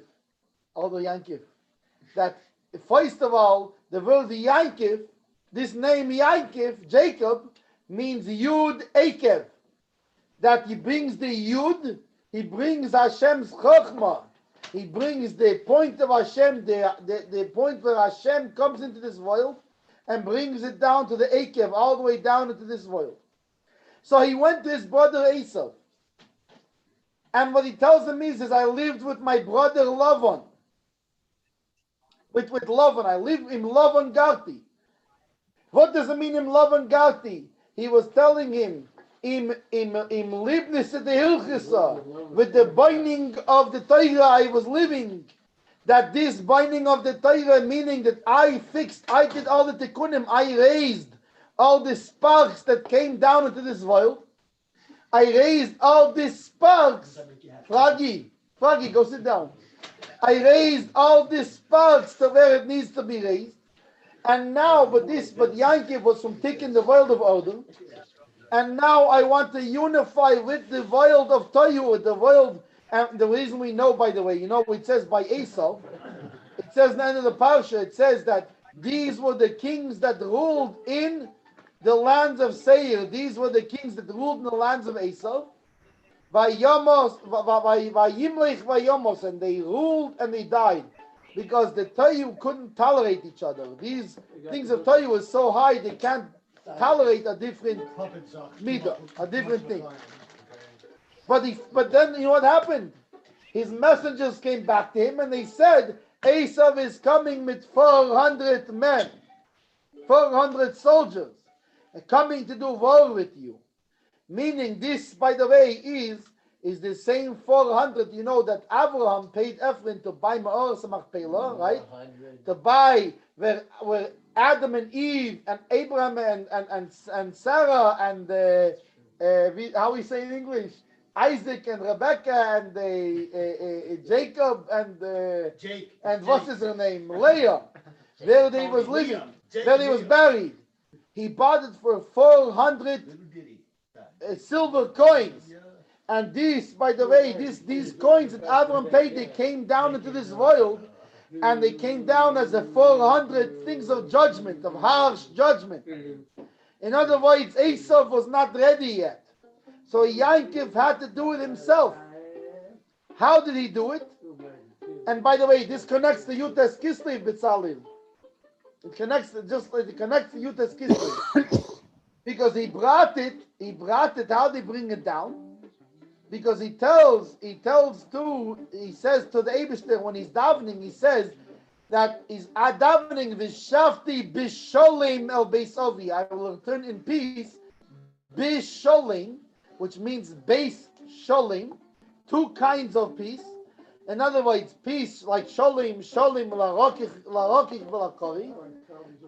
Speaker 2: that first of all, the word Yankiv, this name Yankiv, Jacob, means Yud Ekev. That he brings the Yud, he brings Hashem's Chokhmah. He brings the point of Hashem, the point where Hashem comes into this world and brings it down to the Ekev, all the way down into this world. So he went to his brother Esau. And what he tells him is I lived with my brother Lavan. With Lavan. I live in Lavan Garti. What does it mean in Lavan Garti? He was telling him, im Libnis de Hilchisa, with the binding of the Torah I was living, that this binding of the Torah, meaning that I did all the tikkunim, I raised all the sparks that came down into this world. I raised all these sparks. Froggy, go sit down. I raised all these sparks to where it needs to be raised. And now, but Yankiv was from taking the world of order. And now I want to unify with the world of Tohu, with the world. And the reason we know, by the way, it says by Esau. It says in the end of the parsha, it says that these were the kings that ruled in the lands of Seir. These were the kings that ruled in the lands of Esau. Vayimlech vayomos, and they ruled and they died because the Tohu couldn't tolerate each other. These things of Tohu was so high they can't tolerate a different midah, a different thing. But then you know what happened? His messengers came back to him and they said, Esav is coming with 400 men, 400 soldiers, coming to do war with you. Meaning this, by the way, is the same 400, that Abraham paid Ephraim to buy Ma'or Samachpelah, right? To buy where Adam and Eve and Abraham and Sarah and how we say in English, Isaac and Rebecca and Jacob and what's his name, Leah, where they was living, where they was buried. He bought it for 400 silver coins. And these, by the way, these coins that Abraham paid, they came down into this world, and they came down as the 400 things of judgment, of harsh judgment. In other words, Esau was not ready yet. So Yankiv had to do it himself. How did he do it? And by the way, this connects to Yutas Kislev B'Tzalil. It connects to Yutas Kislev. Because he brought it, how they bring it down? Because he says to the Eibishter when he's davening, he says that he's davening v'shafti bisholim el beisovi. I will return in peace, bisholim, which means base sholim, two kinds of peace. In other words, peace like sholim larokich v'lakori.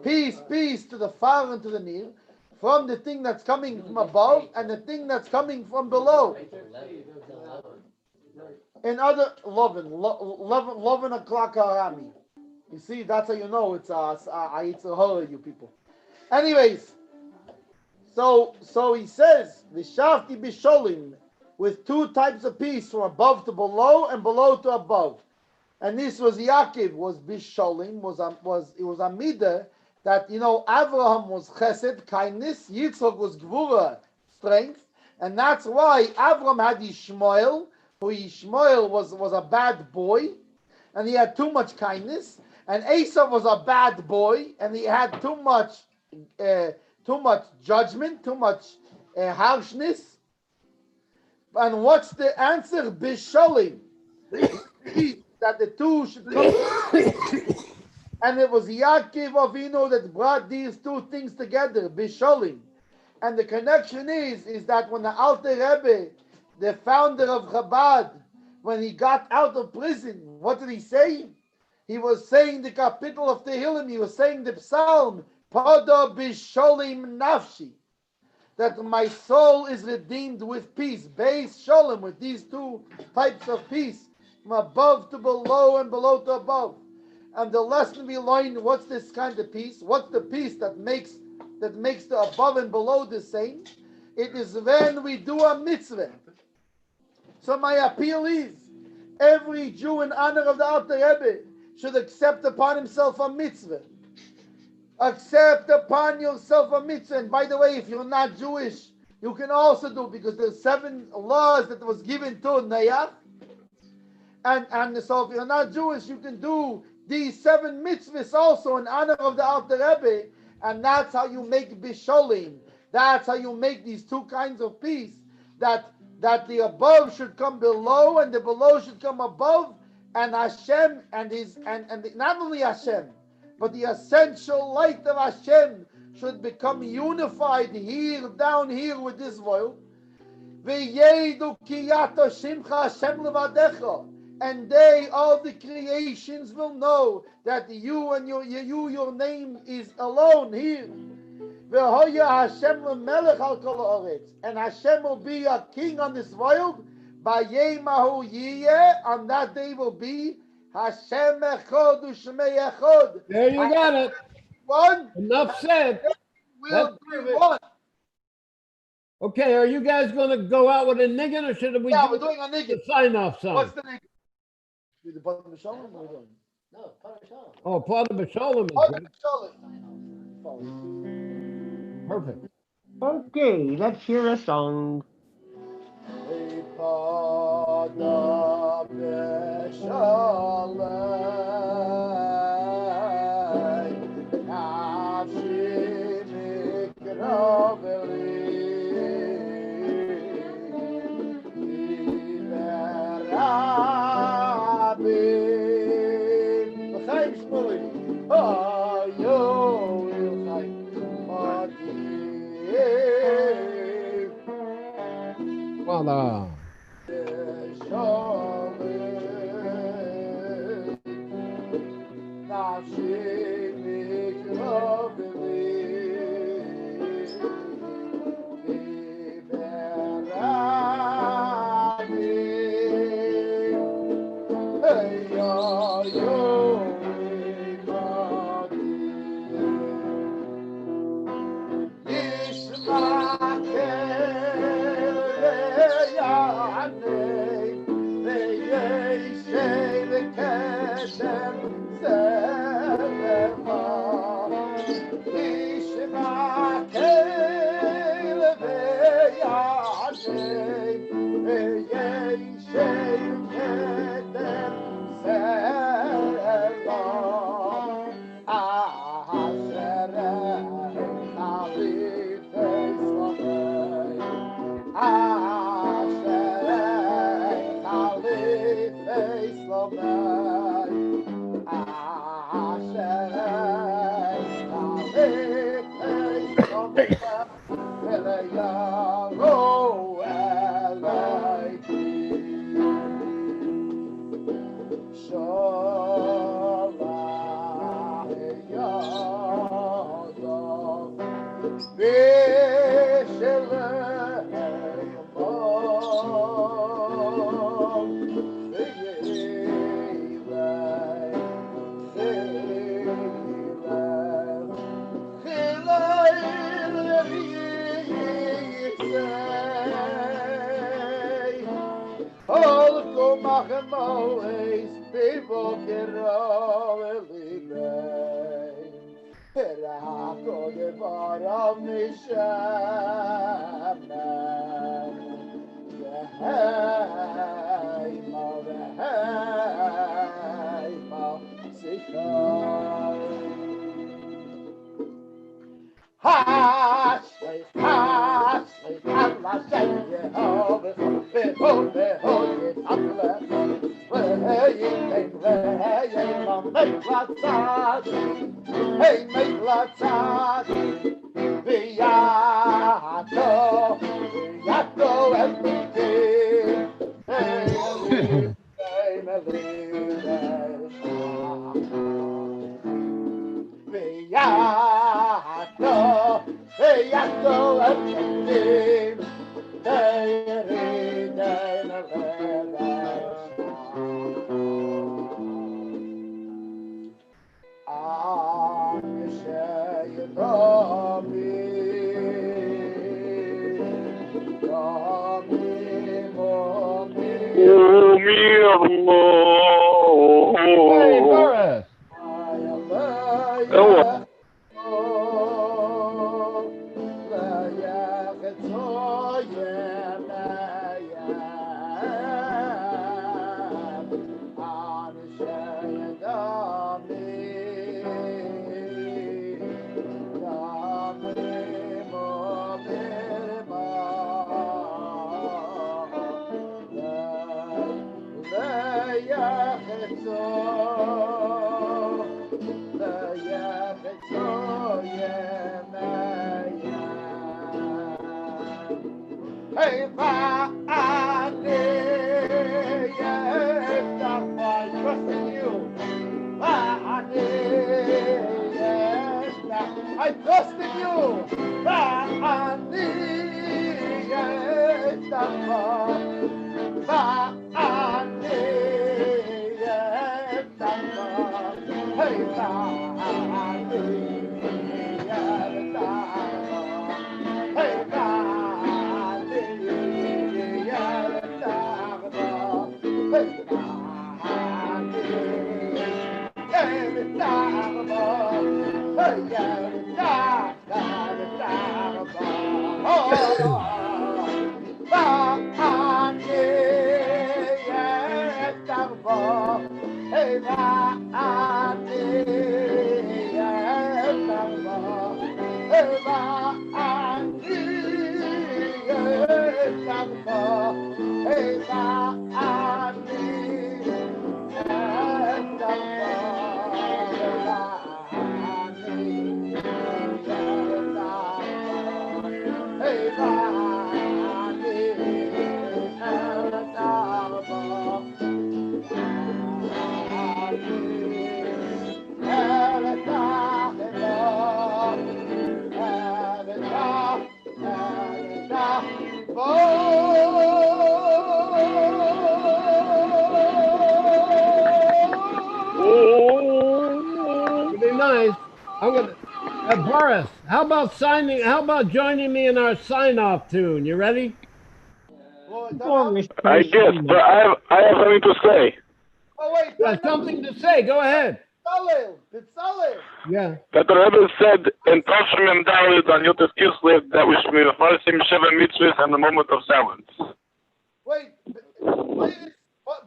Speaker 2: Peace to the far and to the near, from the thing that's coming from above and the thing that's coming from below. In other 11 o'clock Arami. You see, that's how you know it's a horror, you people. Anyways, so he says V'shavti bisholim, with two types of peace, from above to below and below to above. And this was Yaakov, was bisholim, was a midah. That Abraham was chesed, kindness, Yitzchak was gvura, strength, and that's why Abraham had Ishmael, who Ishmael was a bad boy, and he had too much kindness, and Esau was a bad boy, and he had too much judgment, too much harshness. And what's the answer? Bisholim, that the two should come. And it was Yaakov Avinu that brought these two things together, Bisholim. And the connection is that when the Alter Rebbe, the founder of Chabad, when he got out of prison, what did he say? He was saying the capital of Tehillim, he was saying the psalm, Podo Bisholim Nafshi, that my soul is redeemed with peace, Beis Sholem, with these two types of peace, from above to below and below to above. And the lesson we learned, what's this kind of peace? What's the peace that makes the above and below the same? It is when we do a mitzvah. So my appeal is, every Jew in honor of the Alter Rebbe should accept upon himself a mitzvah. Accept upon yourself a mitzvah. And by the way, if you're not Jewish, you can also do, because there's 7 laws that was given to Nayach. And so if you're not Jewish, you can do these 7 mitzvahs also in honor of the Alter Rebbe, and that's how you make bisholim. That's how you make these two kinds of peace. That the above should come below, and the below should come above, and Hashem not only Hashem, but the essential light of Hashem should become unified here, down here with this world. V'yedu kiyato shimcha Hashem levadecha. And all the creations will know that your name is alone here. V'hoya Hashem lemelech al kol haaretz, and Hashem will be a king on this world. Vayemahu yiyeh, on that day will be Hashem echad u'shmei echad.
Speaker 1: There you got it.
Speaker 2: One
Speaker 1: Enough said.
Speaker 2: will
Speaker 1: That's
Speaker 2: be one.
Speaker 1: Okay, are you guys going to go out with a niggin, or should we
Speaker 2: Yeah,
Speaker 1: do
Speaker 2: we're doing a nigga.
Speaker 1: the sign-off song?
Speaker 2: What's the nigga? The parsha Shalom.
Speaker 6: No, parsha.
Speaker 1: Oh, part of the Shalom is
Speaker 2: Parsha
Speaker 1: good.
Speaker 2: Shalom.
Speaker 1: Perfect.
Speaker 3: Okay, let's hear a song.
Speaker 1: Voila. Hey, Boris.
Speaker 3: Hello.
Speaker 2: I trust in
Speaker 1: Pretty nice. I'm gonna Boris, how about joining me in our sign-off tune? You ready?
Speaker 3: Boris
Speaker 8: I guess, but I have something to say.
Speaker 2: Oh, wait.
Speaker 1: You have something to say. Go ahead.
Speaker 2: B'Tzalel.
Speaker 1: Yeah.
Speaker 8: That the Rebbe said in Parsha Mendel on Yotes Kislev that we should be the first Sheva mitzvahs and the moment of silence.
Speaker 2: Wait.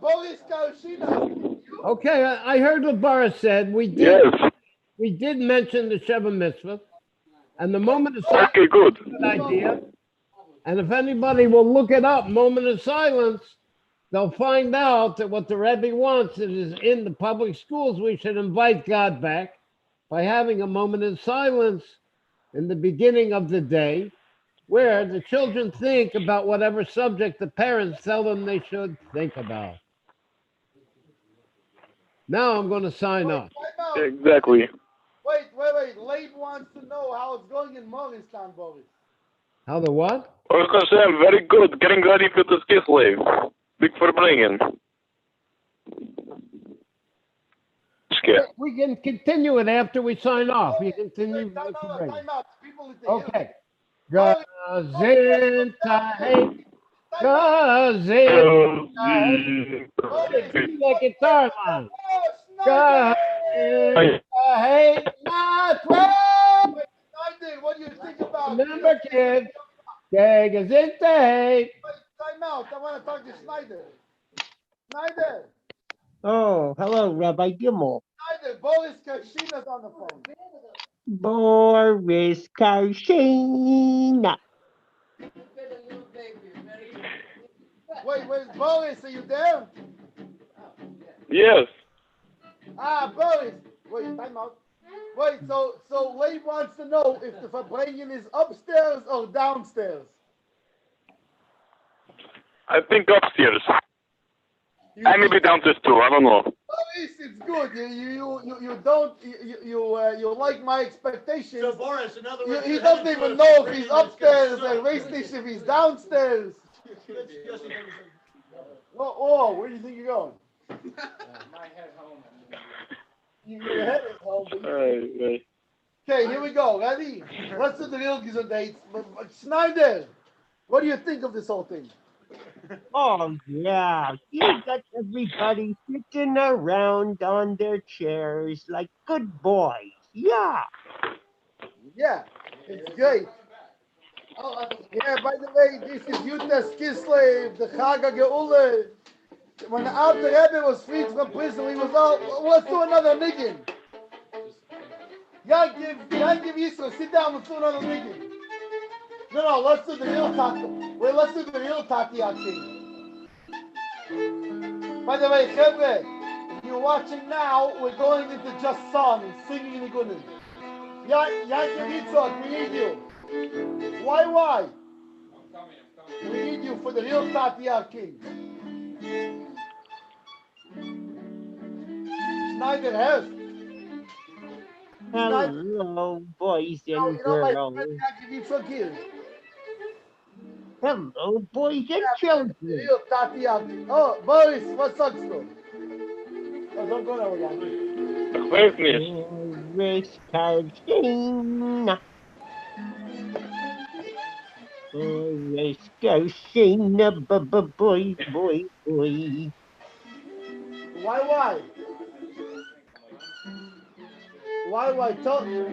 Speaker 2: Boris Kaushina.
Speaker 1: Okay, I heard what Boris said. We
Speaker 8: Yes.
Speaker 1: did mention the Sheva Mitzvah, and the moment of silence
Speaker 8: Okay, good.
Speaker 1: is a good idea. And if anybody will look it up, moment of silence, they'll find out that what the Rebbe wants is in the public schools, we should invite God back by having a moment of silence in the beginning of the day where the children think about whatever subject the parents tell them they should think about. Now I'm going to sign off.
Speaker 8: Exactly.
Speaker 2: Wait. Leib wants to know how it's going in Morristown, Boris.
Speaker 1: How the what?
Speaker 8: Baruch Hashem, very good. Getting ready for this Kislev. Big for bringing.
Speaker 1: We can continue it after we sign off. We continue.
Speaker 2: Time out. People need to
Speaker 1: Okay.
Speaker 2: hear.
Speaker 1: Gezintahait. Gezintahait. The guitar line. Gezintahait.
Speaker 2: What do you think about?
Speaker 1: Remember, kids. Gezintahait.
Speaker 2: Time out. I want to talk to Schneider. Schneider.
Speaker 3: Oh, hello, Rabbi Gimel.
Speaker 2: Schneider. Boris Kashina's on the phone.
Speaker 3: Boris Karshina.
Speaker 2: Wait, Boris, are you there?
Speaker 8: Yes.
Speaker 2: Boris. Wait, time out. Wait, so Leib wants to know if the Fabrengen is upstairs or downstairs.
Speaker 8: I think upstairs. I may be downstairs too. I don't know.
Speaker 2: Boris, it's good. You don't you like my expectations.
Speaker 4: So Boris, in other words,
Speaker 2: He doesn't even know if he's upstairs at race station, if he's downstairs. Where do you think you're going?
Speaker 5: My head home.
Speaker 2: Your head is home.
Speaker 8: Right.
Speaker 2: Okay, here we go. Ready? Let's do the real Gezintahait. Schneider, what do you think of this whole thing?
Speaker 3: Oh, yeah. You got everybody sitting around on their chairs like good boys. Yeah.
Speaker 2: Yeah, it's great. Yeah, by the way, this is Yutas Kislev, the Chaga Geule. When the Alter Rebbe was freed from prison, he was all, let's do another niggin. Yankiv Yisro, sit down, let's do another niggin. No, let's do the real Taki. Wait, let's do the real Taki King. By the way, Chevre, if you're watching now, we're going into just songs, singing in the Gunin. Yankiv Yitzhak, we need you. Why?
Speaker 5: I'm coming.
Speaker 2: We need you for the real Taki King. Schneider Heft.
Speaker 3: Hello, boys
Speaker 2: You
Speaker 3: and
Speaker 2: know, my
Speaker 3: girls.
Speaker 2: friend got to be so cute.
Speaker 3: Hello, boys and
Speaker 2: Yeah,
Speaker 3: children.
Speaker 2: you, Tatiana. Oh, Boris, what's up, school? Oh, don't go that way, Andy.
Speaker 8: Ich weiß nicht.
Speaker 3: Boris Garcina. Boris Garcina, boy, boy, boy.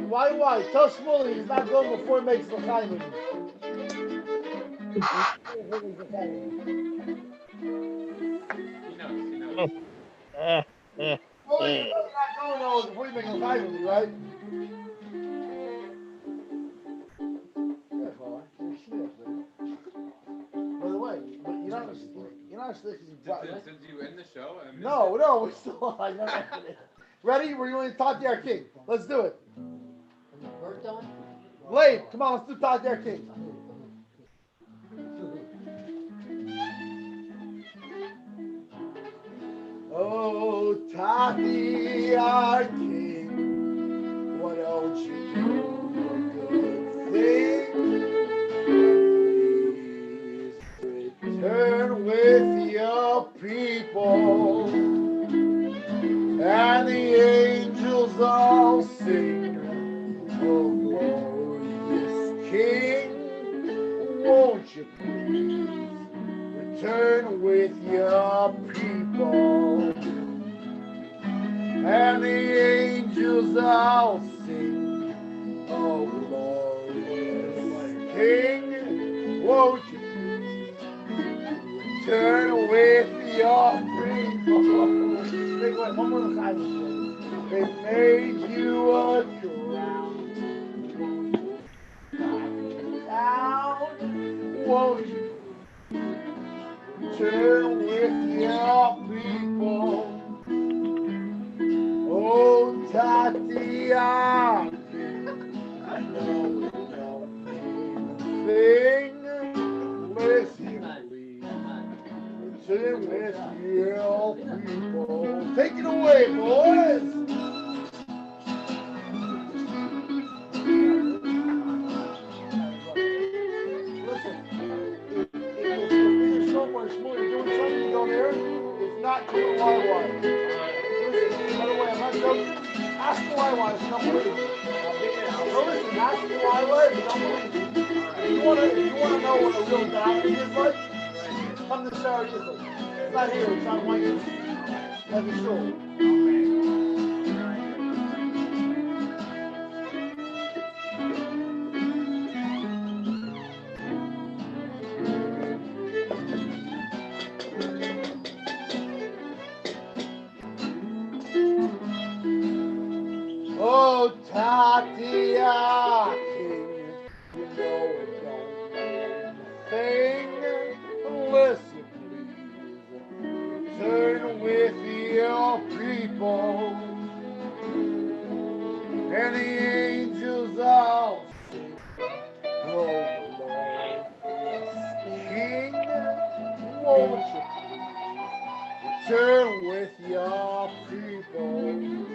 Speaker 2: Why? Why? Tell Shmuley he's not going before he makes the chaim with me.
Speaker 5: He knows.
Speaker 3: Uh, uh,
Speaker 2: Shmuley,
Speaker 3: uh.
Speaker 2: you know you're not going though before you make the chaim with me, right? Yeah, fella. You're shmuley, baby. By the way, but you're not shmuley because you
Speaker 5: Did you end the show? I missed
Speaker 2: No,
Speaker 5: it.
Speaker 2: we're still on. Ready? We're going to talk to our king. Let's do it.
Speaker 6: Bird done?
Speaker 2: Blade, come on, let's do talk to our king. Oh, Tati, our king, why don't you do a good thing? Please return with your people, and the angels all sing, oh, glorious king, won't you please return with your people? And the angels all sing, oh glorious King, won't you return with your people? Take away, one more time. They made you a crown. Down, won't you return with your people? Oh, Tatiana, I know it don't mean a thing. Listen, please, return with your people. Take it away, boys. Listen, if you're somewhere small, you're doing something, you go there. If not, do it wire. Listen, by the way, I'm not joking. Ask the wire if you don't believe me. No, listen, ask the wire if you don't believe me. If you wanna know what a real doctor is like, come to Sarah Yizzle. It's not here, it's on White Street. Like a show. Oh, Tatia King, you know it don't mean a thing. Listen, please, return with your people, and the angels all sing, oh, glorious King, won't you return with your people?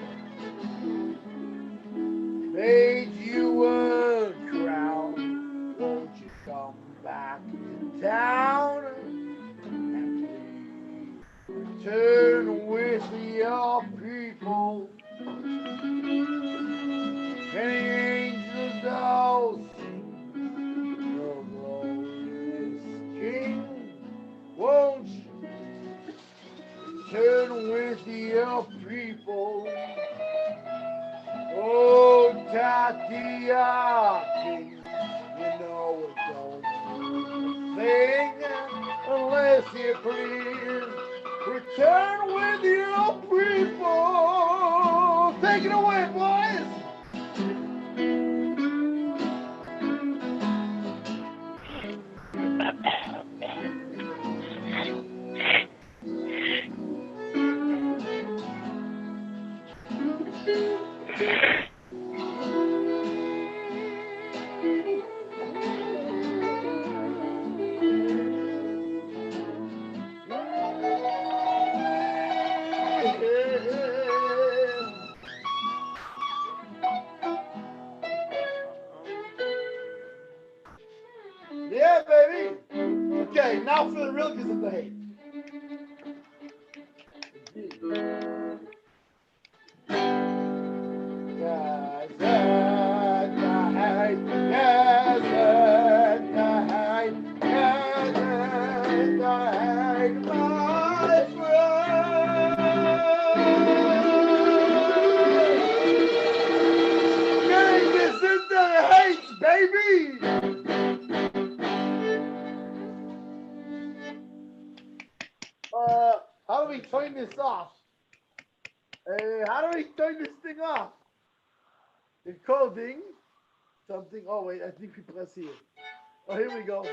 Speaker 2: Made you a crown, won't you come back to town? And please return with your people. And the angels all sing, oh glorious King, won't you return with your people? Oh, Tatia King, you know it don't mean a thing unless you please return with your people. Take it away, boys. the real Gezintahait. Gezintahait, Gezintahait, Gezintahait, my friend. Getting Gezintahait, baby. How do we turn this off? How do we turn this thing off? Encoding something. Oh wait, I think we press here. Oh, here we go.